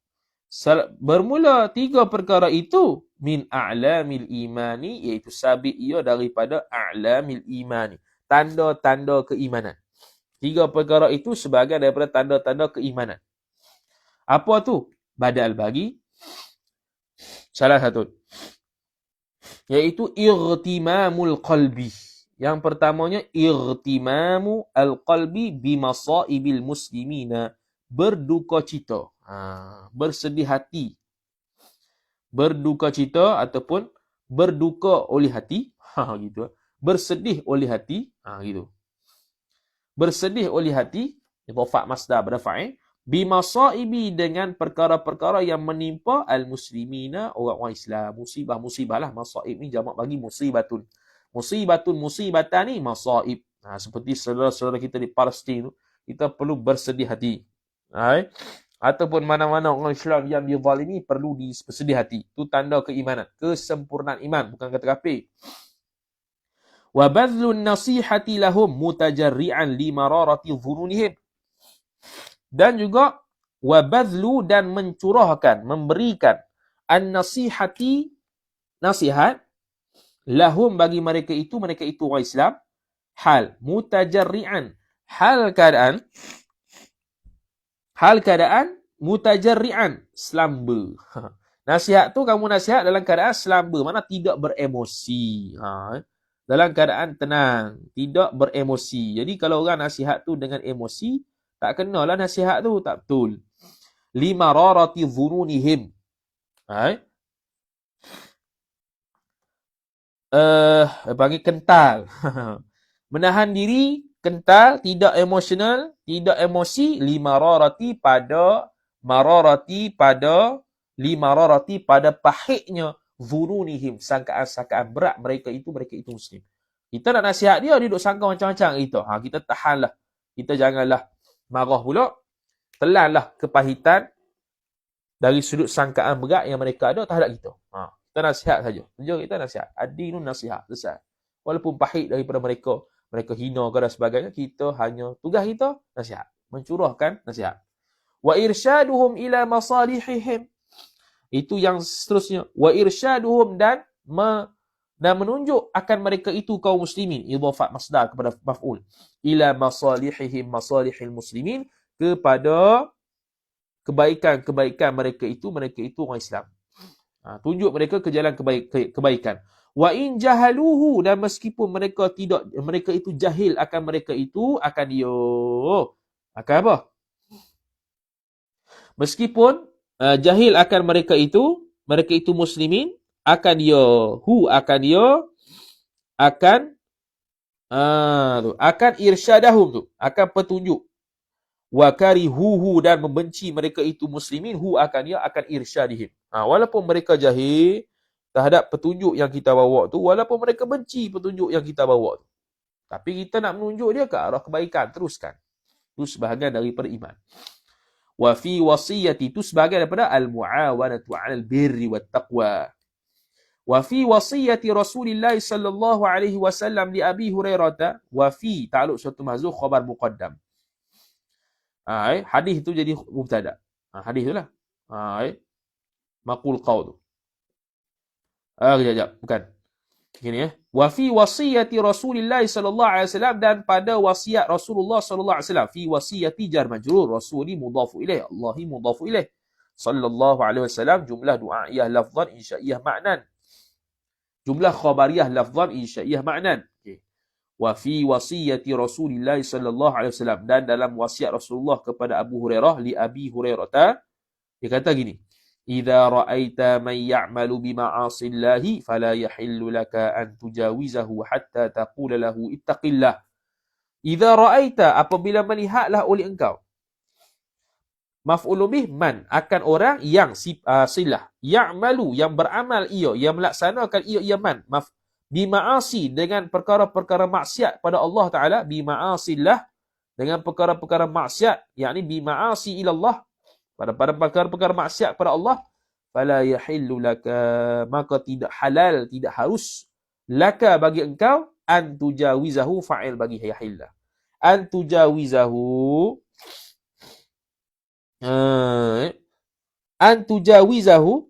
Bermula 3 perkara itu min a'lamil imani, iaitu sabit ia daripada a'lamil imani, tanda-tanda keimanan. 3 perkara itu sebagai daripada tanda-tanda keimanan. Apa tu? Badal bagi salah satu, iaitu irtimamul qalbi. Yang pertamanya irtimamu al-qalbi bimasaibil muslimina, berduka cita, bersedih hati, berduka cita ataupun berduka oleh hati, gitu. Bersedih oleh hati, gitu. Bersedih oleh hati, idhafah masdar pada fa'il, bimasaibi, dengan perkara-perkara yang menimpa al-muslimina, orang-orang Islam. Musibah-musibah lah. Masaib ni jamak bagi musibatun. Musibatun, musibatan ni masaib. Seperti saudara-saudara kita di Palestin tu, kita perlu bersedih hati. Ataupun mana-mana orang Islam yang dizalimi perlu bersedih hati. Itu tanda keimanan, kesempurnaan iman, bukan kata kafir. Wa badlun nasihati lahum mutajarri'an li mararati dhununihim. Dan juga wa badlu, dan mencurahkan, memberikan an-nasihati, nasihat, lahum bagi mereka itu orang Islam, hal mutajarri'an, hal keadaan mutajarri'an, selamba. Nasihat tu kamu nasihat dalam keadaan selamba, mana tidak beremosi. Dalam keadaan tenang, tidak beremosi. Jadi kalau orang nasihat tu dengan emosi, tak kenalah nasihat tu, tak betul. Limararati dhununihim. Panggil kental. Menahan diri, kental, tidak emosional, tidak emosi, limararati pada pahitnya dhununihim, sangkaan-sangkaan berat mereka itu muslim. Kita nak nasihat dia duduk sangka macam-macam kita. Kita tahanlah. Kita janganlah marah pula. Telanlah kepahitan dari sudut sangkaan berat yang mereka ada terhadap kita. Kita nasihat saja. Tunjuk kita nasihat. Ad-dinun nasihat. Selesai. Walaupun pahit daripada mereka hina ke dan sebagainya, kita hanya tugas kita nasihat. Mencurahkan nasihat. Wa irsyaduhum ila masalihihim. Itu yang seterusnya. Wa irsyaduhum, dan menunjuk akan mereka itu kaum muslimin. Idhafat masdar kepada maf'ul. Ila masalihihim, masalihil muslimin, kepada kebaikan-kebaikan mereka itu orang Islam. Tunjuk mereka ke jalan kebaikan. Wa in jahaluhu, dan meskipun mereka itu jahil akan mereka itu, akan apa? Meskipun jahil akan mereka itu muslimin, akan irsyadahum tu, akan petunjuk. Wa karihuhu, dan membenci mereka itu muslimin, akan irsyadihim. Walaupun mereka jahil terhadap petunjuk yang kita bawa tu, walaupun mereka benci petunjuk yang kita bawa tu, tapi kita nak menunjuk dia ke arah kebaikan, teruskan. Itu sebahagian daripada iman. Wa fi wasiyati, itu sebahagian daripada al-mu'awanatu 'alal birri wat taqwa. Wa fi wasiyati Rasulillah sallallahu alaihi wasallam li Abi Hurairah, wa fi ta'alluq suatu mahzuf khabar muqaddam. Hadis itu jadi mubtada. Hadis itulah. Maqul qaul. Kejap. Bukan. Gini Wa fi wasiyati Rasulillah sallallahu alaihi wasallam, dan pada wasiat Rasulullah sallallahu alaihi wasallam. Fi wasiyati jar majrur, rasuli mudhafu ilaih, Allahi mudhafu ilaih. Sallallahu alaihi wasallam, jumlah du'aiyah lafzan insya'iyah ma'nan. Jumlah khabariyah lafzan insya'iyah ma'nan. Wa fi wasiyati Rasulillah sallallahu alaihi wasallam, dan dalam wasiat Rasulullah kepada Abu Hurairah, li Abi Hurairah, dia kata gini, idza ra'aita man ya'malu bima'asillahi fala yahillu laka an tujawizahu hatta taqula lahu ittaqillah. Idza ra'aita, apabila melihatlah oleh engkau, maf'ul bih man, akan orang yang silah, ya'malu, yang beramal ia, yang melaksanakan ia man, bima'asi, dengan perkara-perkara maksiat pada Allah Ta'ala, bima'asillah, dengan perkara-perkara maksiat, yakni bima'asi ilallah, pada perkara-perkara maksiat pada Allah, fala yahillu laka, maka tidak halal, tidak harus, laka bagi engkau, an tujawizahu, fa'il bagi yahillah, an tujawizahu, Antujawizahu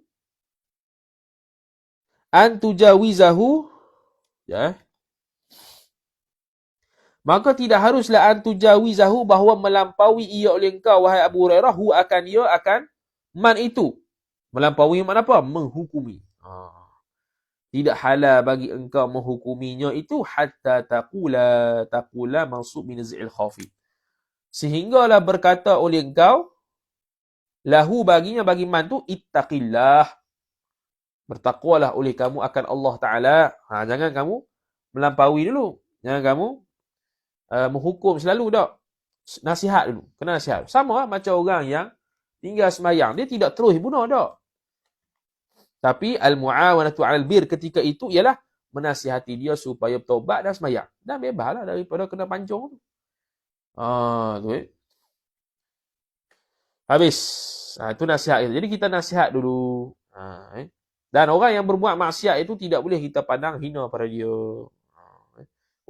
ya. Maka tidak haruslah antujawizahu bahawa melampaui ia oleh engkau wahai Abu Hurairah hu akan ia akan man itu. Melampaui makna apa? Menghukumi. Tidak halal bagi engkau menghukuminya itu hatta taqula mansub min zil khafid. Sehinggalah berkata oleh engkau lahu baginya bagi man tu ittaqillah. Bertakwalah oleh kamu akan Allah Taala. Jangan kamu melampaui dulu. Jangan kamu menghukum selalu dak. Nasihat dulu. Kena nasihat. Sama lah macam orang yang tinggal sembahyang, dia tidak terus bunuh dak. Tapi al-muawanatu 'alal bir ketika itu ialah menasihati dia supaya bertaubat dan sembahyang. Dan bebaslah daripada kena pancung tu. Tu Habis. Itu nasihat itu. Jadi kita nasihat dulu. Dan orang yang berbuat maksiat itu tidak boleh kita pandang hina pada dia.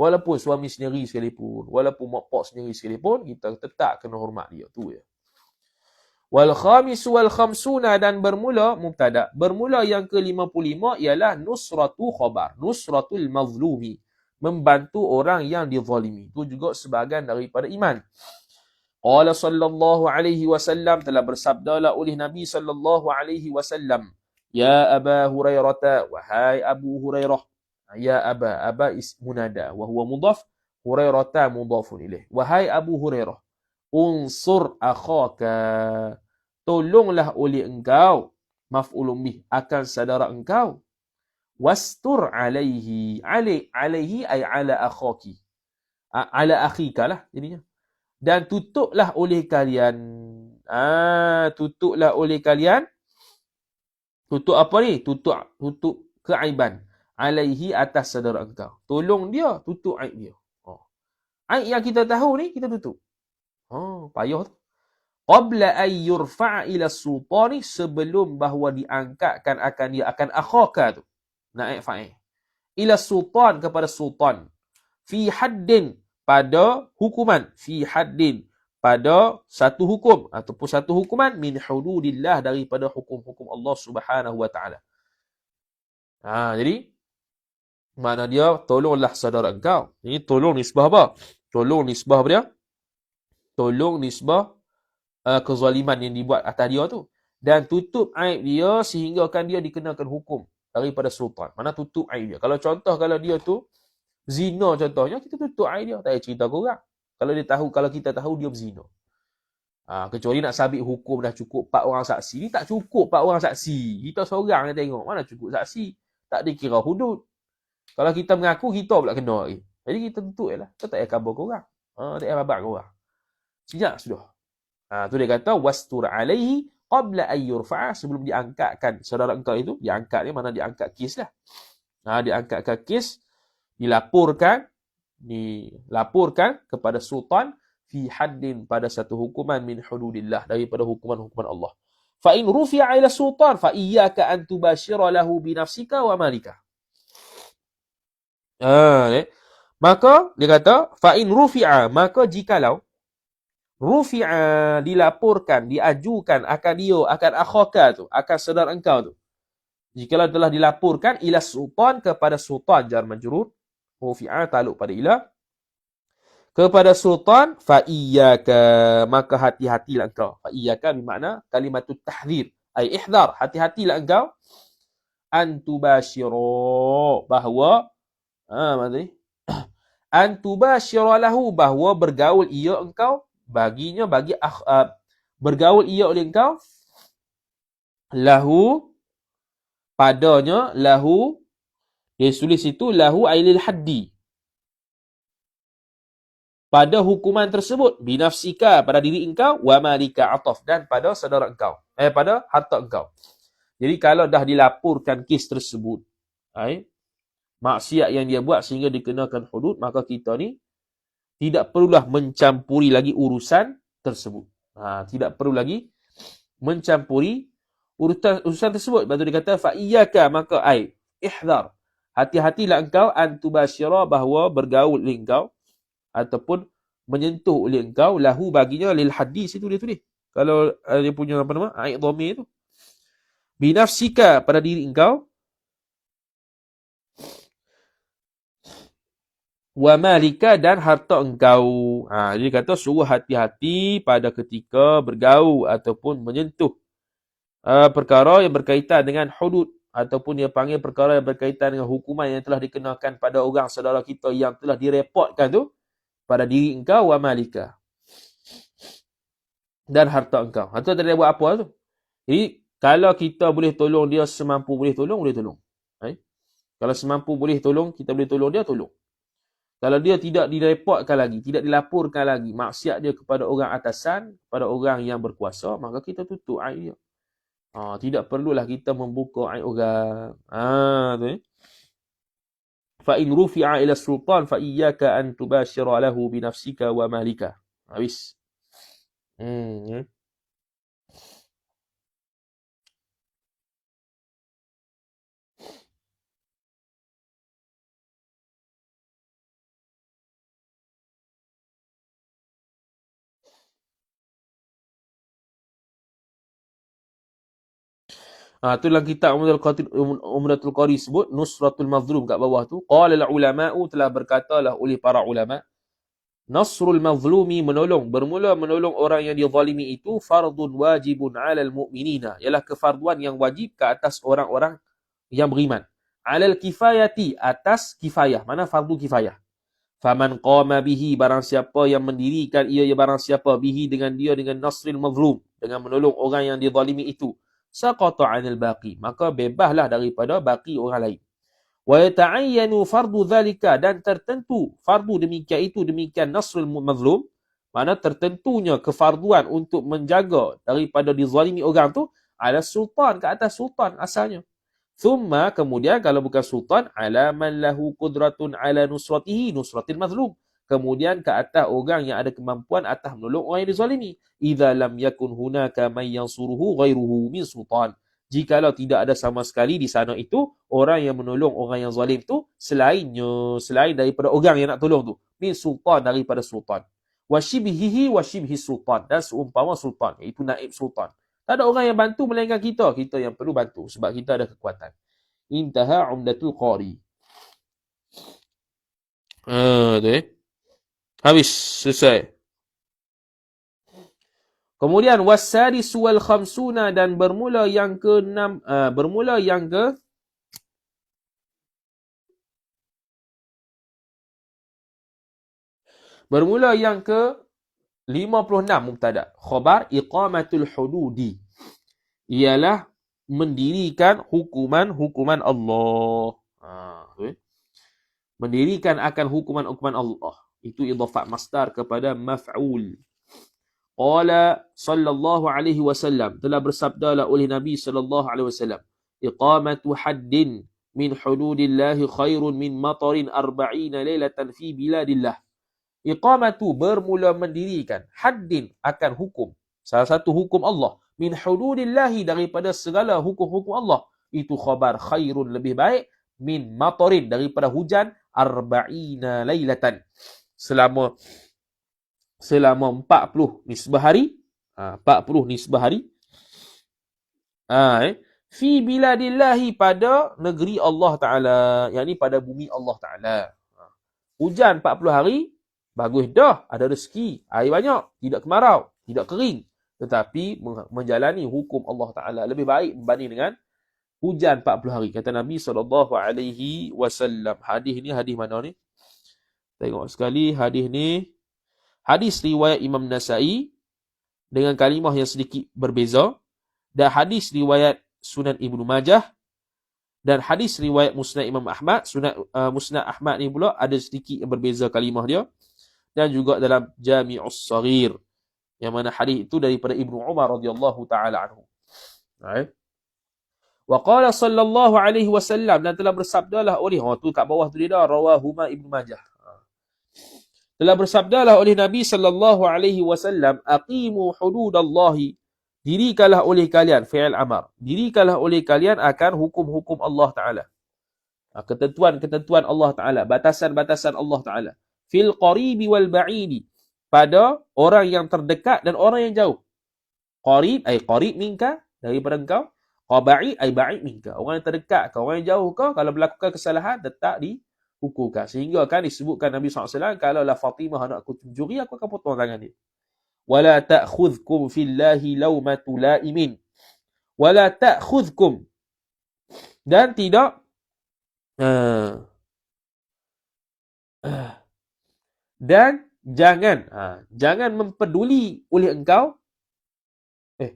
Walaupun suami sendiri sekalipun, walaupun mak pak sendiri sekalipun, kita tetap kena hormat dia. Tu ya. Wal khamisu wal khamsuna dan bermula mubtada. Bermula yang ke-55 ialah nusratu khabar, nusratul mazlumi, membantu orang yang dizalimi. Itu juga sebahagian daripada iman. Qala sallallahu alaihi wasallam, telah bersabdalah oleh Nabi sallallahu alaihi wasallam, ya Aba Hurairah, wahai Abu Hurairah. Ya Aba munada wa huwa mudhaf, Hurairah mudhafun ilaih. Wahai Abu Hurairah, unsur akhaka, tolonglah oleh engkau, maf'ulun bih, akan saudara engkau. Wastur alaihi, alaihi ay ala akhaki, ala akhika lah jadinya. Dan tutuplah oleh kalian, tutuplah oleh kalian, tutup apa ni? Tutup keaiban. Alaihi, atas saudara engkau. Tolong dia, tutup aib dia. Aib yang kita tahu ni, kita tutup. Payah tu. Qabla an yurfa'a ila sultani, sebelum bahawa diangkatkan akan dia, akan akhaka tu. Naik fa'il. Ila sultan, kepada sultan. Fi haddin, pada hukuman. Fi haddin, pada satu hukum. Ataupun satu hukuman. Min hududillah, daripada hukum-hukum Allah subhanahu wa ta'ala. Jadi, mana dia, tolonglah saudara engkau. Ini tolong nisbah apa? Tolong nisbah apa dia? Tolong nisbah kezaliman yang dibuat atas dia tu. Dan tutup aib dia sehingga kan dia dikenakan hukum daripada sultan. Mana tutup aib dia. Kalau contoh, kalau dia tu zina contohnya, kita tutup aib dia. Tak payah cerita korang. Kalau kita tahu dia berzina. Kecuali nak sabit hukum dah cukup 4 orang saksi. Ni tak cukup 4 orang saksi. Kita seorang yang tengok. Mana cukup saksi. Tak dikira hudud. Kalau kita mengaku, kita pula kena lagi. Jadi kita tutup je lah. Kita tak payah khabar korang. Tak payah babak korang. Sejak sudah. Tu dia kata, wastur alaihi qabla an yurfa'a, sebelum diangkatkan saudara engkau itu. Diangkat ni mana diangkat kes lah. Diangkatkan kes, dilaporkan kepada sultan fi haddin, pada satu hukuman min hududillah, daripada hukuman-hukuman Allah. Fa in rufi'a ila sultan fa iyyaka an tubashira lahu bi nafsika wa malika. Maka dia kata fa in rufi'a, maka jikalau rufi'a, dilaporkan, diajukan akan dia, akan akhaka tu, akan saudara engkau tu. Jikalau telah dilaporkan ila sultan, kepada sultan, jar majrur, rufi'a taluk pada ila, kepada sultan, fa iyyaka, maka hati-hatilah engkau. Fa iyyaka bermakna kalimatut tahdzir, ai ihdar, hati-hatilah engkau, antubashiro, bahawa antubashiro lahu, bahawa bergaul ia engkau baginya, bergaul ia oleh engkau, lahu, padanya, lahu, dia tulis itu lahu ailil haddi, pada hukuman tersebut, binafsika, pada diri engkau, wa malika ataf, dan pada saudara engkau, pada harta engkau. Jadi kalau dah dilaporkan kes tersebut, maksiat yang dia buat sehingga dikenakan hudud, maka kita ni tidak perlulah mencampuri lagi urusan tersebut. Tidak perlu lagi mencampuri urusan tersebut. Lepas tu dia kata, fa iyyaka, maka ihdar, hati-hatilah engkau, antubashira, bahawa bergaul oleh engkau, ataupun menyentuh oleh engkau, lahu, baginya, lil hadis, itu dia tulis. Kalau dia punya aib dhamir tu. binafsika, pada diri engkau, wa malika, dan harta engkau. Jadi kata suruh hati-hati pada ketika bergaul ataupun menyentuh perkara yang berkaitan dengan hudud, ataupun dia panggil perkara yang berkaitan dengan hukuman yang telah dikenakan pada orang saudara kita yang telah direportkan tu, pada diri engkau, wa malika, dan harta engkau. Itu tadi buat apa tu? Jadi kalau kita boleh tolong dia semampu boleh tolong. Kalau semampu boleh tolong, kita boleh tolong dia, tolong. Kalau dia tidak direportkan lagi, tidak dilaporkan lagi maksiat dia kepada orang atasan, kepada orang yang berkuasa, maka kita tutup aib dia. Tidak perlulah kita membuka aib orang. Tu fa in rufi'a ila sultan fa iyyaka an tubashira lahu bi nafsika wa malika. Habis. Tu dalam kitab Umdatul Qari sebut Nusratul Mazlum kat bawah tu. Qala al-ulama'u, telah berkatalah oleh para ulama, Nasrul Mazlumi, bermula menolong orang yang dizalimi itu, fardun wajibun 'alal mu'minina, ialah kefarduan yang wajib ke atas orang-orang yang beriman. 'Alal kifayati, atas kifayah, mana fardu kifayah. Faman qama bihi, barang siapa yang mendirikan ia, barang siapa bihi dengan dia, dengan nasril mazlum, dengan menolong orang yang dizalimi itu, saqata 'anil baqi, maka bebaslah daripada baqi orang lain. Wa yata'ayyanu fardu dhalika, dan tertentu fardu demikian nasrul mazlum, mana tertentunya kefarduan untuk menjaga daripada dizalimi orang tu, ala sultan, ke atas sultan asalnya. Thumma, kemudian kalau bukan sultan, ala man lahu qudratun ala nusratil mazlum, kemudian ke atas orang yang ada kemampuan atas menolong orang yang dizalimi. Idza lam yakun hunaka man yansuruhu ghairuhu min sultan, jikalau tidak ada sama sekali di sana itu orang yang menolong orang yang zalim tu selain daripada orang yang nak tolong tu, min sultan, daripada sultan. Wa shibhihi wa shibhi sultan, dan seumpama sultan, iaitu naib sultan. Tak ada orang yang bantu melainkan kita yang perlu bantu sebab kita ada kekuatan. Intaha Umdatul Qari. Habis, selesai. Kemudian wasadis wal khamsuna, dan bermula yang ke-6, bermula yang ke-56 mubtada. Khabar iqamatul hududi, ialah mendirikan hukuman Allah. Mendirikan akan hukuman Allah. Itu idhafat masdar kepada maf'ul. Qala sallallahu alaihi wasallam, telah bersabdalah oleh Nabi sallallahu alaihi wasallam, iqamatu haddin min hududillahi khairun min matarin 40 lailatan fi biladillah. Iqamatu, bermula mendirikan, haddin, akan hukum, salah satu hukum Allah, min hududillahi, daripada segala hukum-hukum Allah, itu khabar khairun, lebih baik, min matarin, daripada hujan, 40 lailatan, selama 40 nisbah hari, 40 nisbah hari, fi biladillahi, pada negeri Allah Ta'ala, yakni pada bumi Allah Ta'ala. Hujan 40 hari, bagus dah, ada rezeki, air banyak, tidak kemarau, tidak kering. Tetapi menjalani hukum Allah Ta'ala lebih baik berbanding dengan hujan 40 hari. Kata Nabi SAW. Hadis ni hadis mana ni? Tengok sekali hadis ni. Hadis riwayat Imam Nasa'i dengan kalimah yang sedikit berbeza. Dan hadis riwayat Sunan Ibnu Majah. Dan hadis riwayat Musnad Imam Ahmad. Musnad Ahmad ni pula ada sedikit yang berbeza kalimah dia. Dan juga dalam Jami'us Saghir, yang mana hadis itu daripada Ibnu Umar radhiyallahu taala anhu. Wa qala sallallahu alaihi wasallam, dan telah bersabdalah oleh, tu kat bawah tu dia dah, rawahuma Ibnu Majah. Telah bersabdalah oleh Nabi sallallahu alaihi wasallam, aqimu hududallahi, dirikanlah oleh kalian, fi'il amar, dirikanlah oleh kalian akan hukum-hukum Allah Taala. Ketentuan-ketentuan Allah Taala, batasan-batasan Allah Taala. Fil qaribi wal ba'idi, pada orang yang terdekat dan orang yang jauh. Qarib ay qarib minka, daripada engkau. Qaba'i ay ba'id minka. Orang yang terdekat kau, orang yang jauh kau, kalau melakukan kesalahan, tetap dihukumkan. Sehingga kan disebutkan Nabi SAW, kalau lah Fatimah anak aku mencuri, aku akan potong tangan dia. Wala ta'khudhkum fillahi lawmatu la'imin. Wala ta'khudhkum. Dan tidak dan jangan mempeduli oleh engkau eh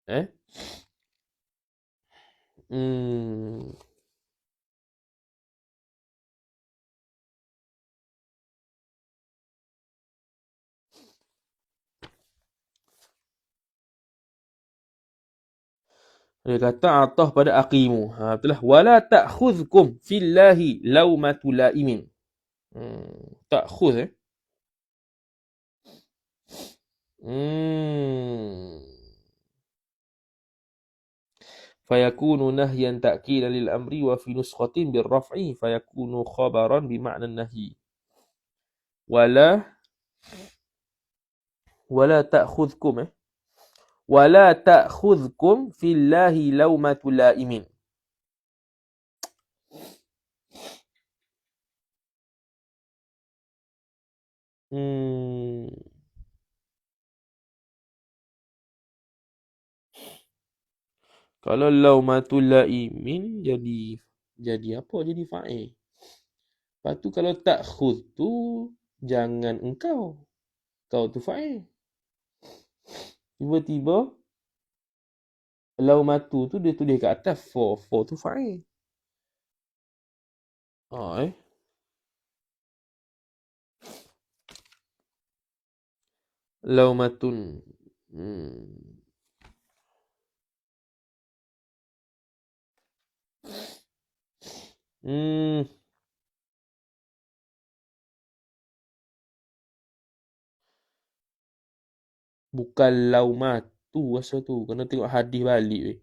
eh hmm, dia kata atah pada aqimu. Itulah wala ta'khudhkum fillahi lawmatu la'imin. Ta'khudh فيكون نهيا تأكيدا للأمر وفي نسخة بالرفع فيكون خبرا بمعنى النهي ولا تأخذكم ولا تأخذكم في الله لومة لائم. Kalau laumatul laimin jadi apa? Jadi fa'il. Lepas tu kalau ta'khudh tu jangan engkau. Kau tu fa'il. Tiba-tiba laumatu tu dia tulis kat atas for tu fa'il. Laumatun. Bukan laumatu rasa tu. Kena tengok hadis balik weh.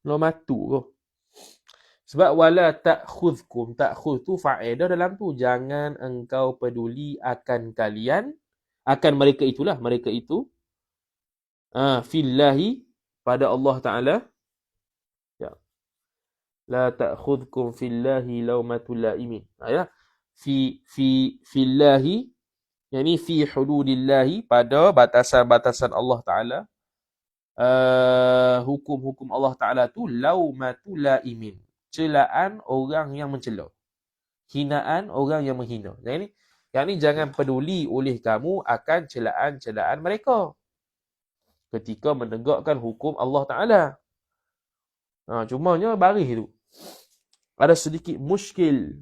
Laumatu ke? Sebab wala ta'khudhkum. Ta'khudh tu faedah dalam tu. Jangan engkau peduli akan kalian. Akan mereka itulah. Mereka itu. Fillahi. Pada Allah Ta'ala. Ya. La ta'khudhkum fillahi lawmatul laimin. Ya. Fillahi. Yang ni fi hududillahi. Pada batasan-batasan Allah Ta'ala. Hukum-hukum Allah Ta'ala tu lawmatul laimin. Celaan orang yang mencela. Hinaan orang yang menghina. Yang ni jangan peduli oleh kamu akan celaan-celaan mereka ketika menegakkan hukum Allah Ta'ala. Cumanya baris tu ada sedikit muskil.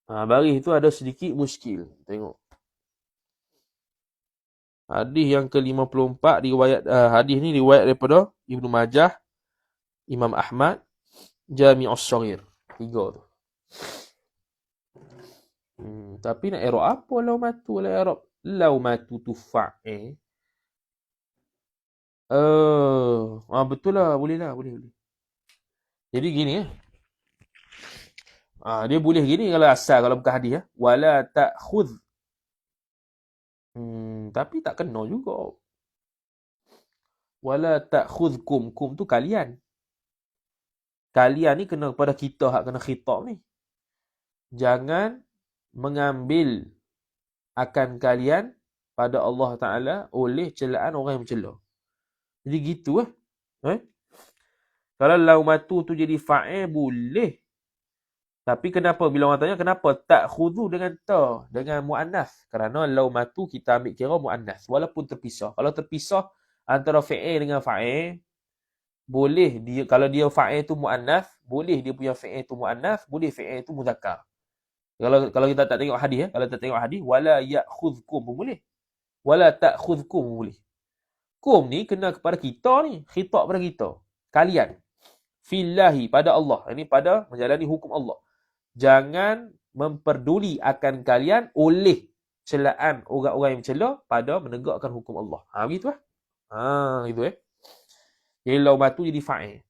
Baris tu ada sedikit muskil. Tengok hadis yang ke-54 riwayat hadis ni riwayat daripada Ibnu Majah, Imam Ahmad, Jami'us Shaghir. 3 tu. Tapi nak i'rab apa laumatu wala i'rab laumatu tufa'il. Betul lah, boleh. Jadi gini dia boleh gini kalau asal, kalau bukan hadis wala ta'khudh. Tapi tak kena juga. Wala ta'khudhkum, kum tu kalian. Kalian ni kena kepada kita, hak kena khitab ni. Jangan mengambil akan kalian pada Allah Ta'ala oleh celaan orang yang mencela. Jadi gitu Kalau laumatu tu jadi fa'il boleh. Tapi kenapa bila orang tanya kenapa tak khudu dengan ta, dengan muannas? Kerana laumatu kita ambil kira muannas walaupun terpisah. Kalau terpisah antara fa'il dengan fa'il, boleh dia kalau dia fa'il tu muannas, boleh dia punya fa'il tu muannas, boleh fa'il tu muzakkar. Kalau kita tak tengok hadis kalau tak tengok hadis wala ya'khudhukum pun boleh. Wala ta'khudhukum pun boleh. Kum ni kena kepada kita ni, khitab pada kita. Kalian. Fillahi, pada Allah. Ini pada menjalani hukum Allah. Jangan memperduli akan kalian oleh celaan orang-orang yang mencela pada menegakkan hukum Allah. Begitu gitu Jadi laumatu jadi fa'il.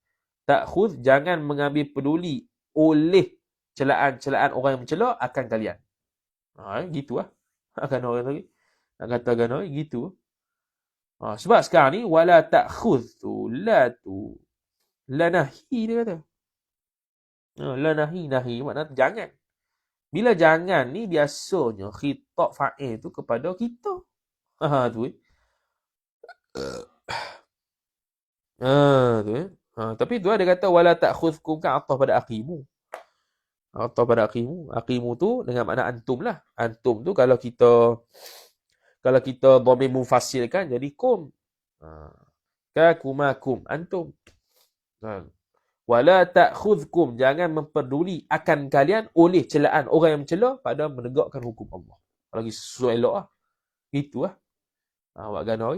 Ta'khudh, jangan mengambil peduli oleh celaan-celaan orang yang mencela akan kalian. Gitu Akan orang lagi. Nak katakan gitu. Sebab sekarang ni wala ta'khudh tu la nahi dia kata. La nahi maknanya jangan. Bila jangan ni biasanya khitab fa'il tu kepada kita. Tu tu tapi tu ada kata wala ta'khudhkum kan ataf pada aqimu. Ataf pada aqimu. Aqimu tu dengan makna antum lah. Antum tu kalau kita dhamir munfasil kan jadi kum. Kakumakum antum. Wala ta'khudhkum, jangan memperduli akan kalian oleh celaan orang yang mencela pada menegakkan hukum Allah. Lagi sesuai elok lah. Itu lah. Awak gana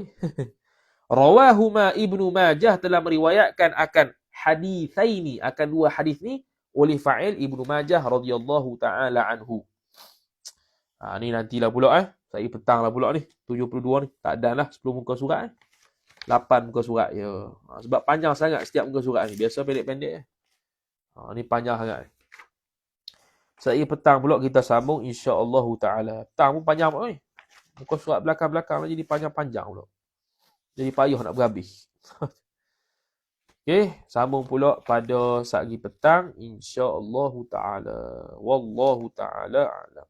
Rawahuma Ibnu Majah telah meriwayatkan akan hadithaini, akan dua hadis ni oleh fa'il Ibnu Majah radhiyallahu taala anhu. Ni nantilah pula saya petang lah pula ni 72 ni. Tak ada lah 10 muka surat 8 muka surat ya. Sebab panjang sangat setiap muka surat ni. Biasa pendek-pendek ni panjang sangat. Saya petang pula kita sambung insya-Allah taala. Petang pun panjang pula ni. Muka surat belakang-belakang jadi panjang-panjang pula. Jadi payah nak berhabis. Okey, sambung pula pada pagi petang insya-Allah taala. Wallahu taala alam.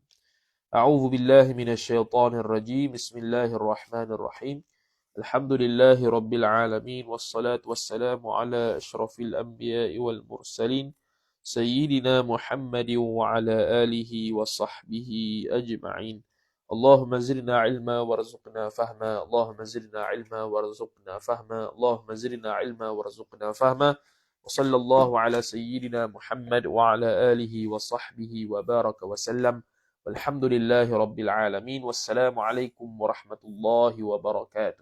A'udzu billahi minasyaitonir rajim. Bismillahirrahmanirrahim. Alhamdulillahi rabbil alamin wassalatu wassalamu ala asyrafil anbiya'i wal mursalin sayyidina Muhammadin wa ala alihi wa sahbihi ajma'in. Allahumma zidna ilma warzuqna fahma. Allahumma zidna ilma warzuqna fahma. Allahumma zidna ilma warzuqna fahma. Wa sallallahu ala sayyidina Muhammad wa ala alihi wa sahbihi wa baraka wa sallam. Walhamdulillahi rabbil alamin. Wassalamu alaikum warahmatullahi wabarakatuh.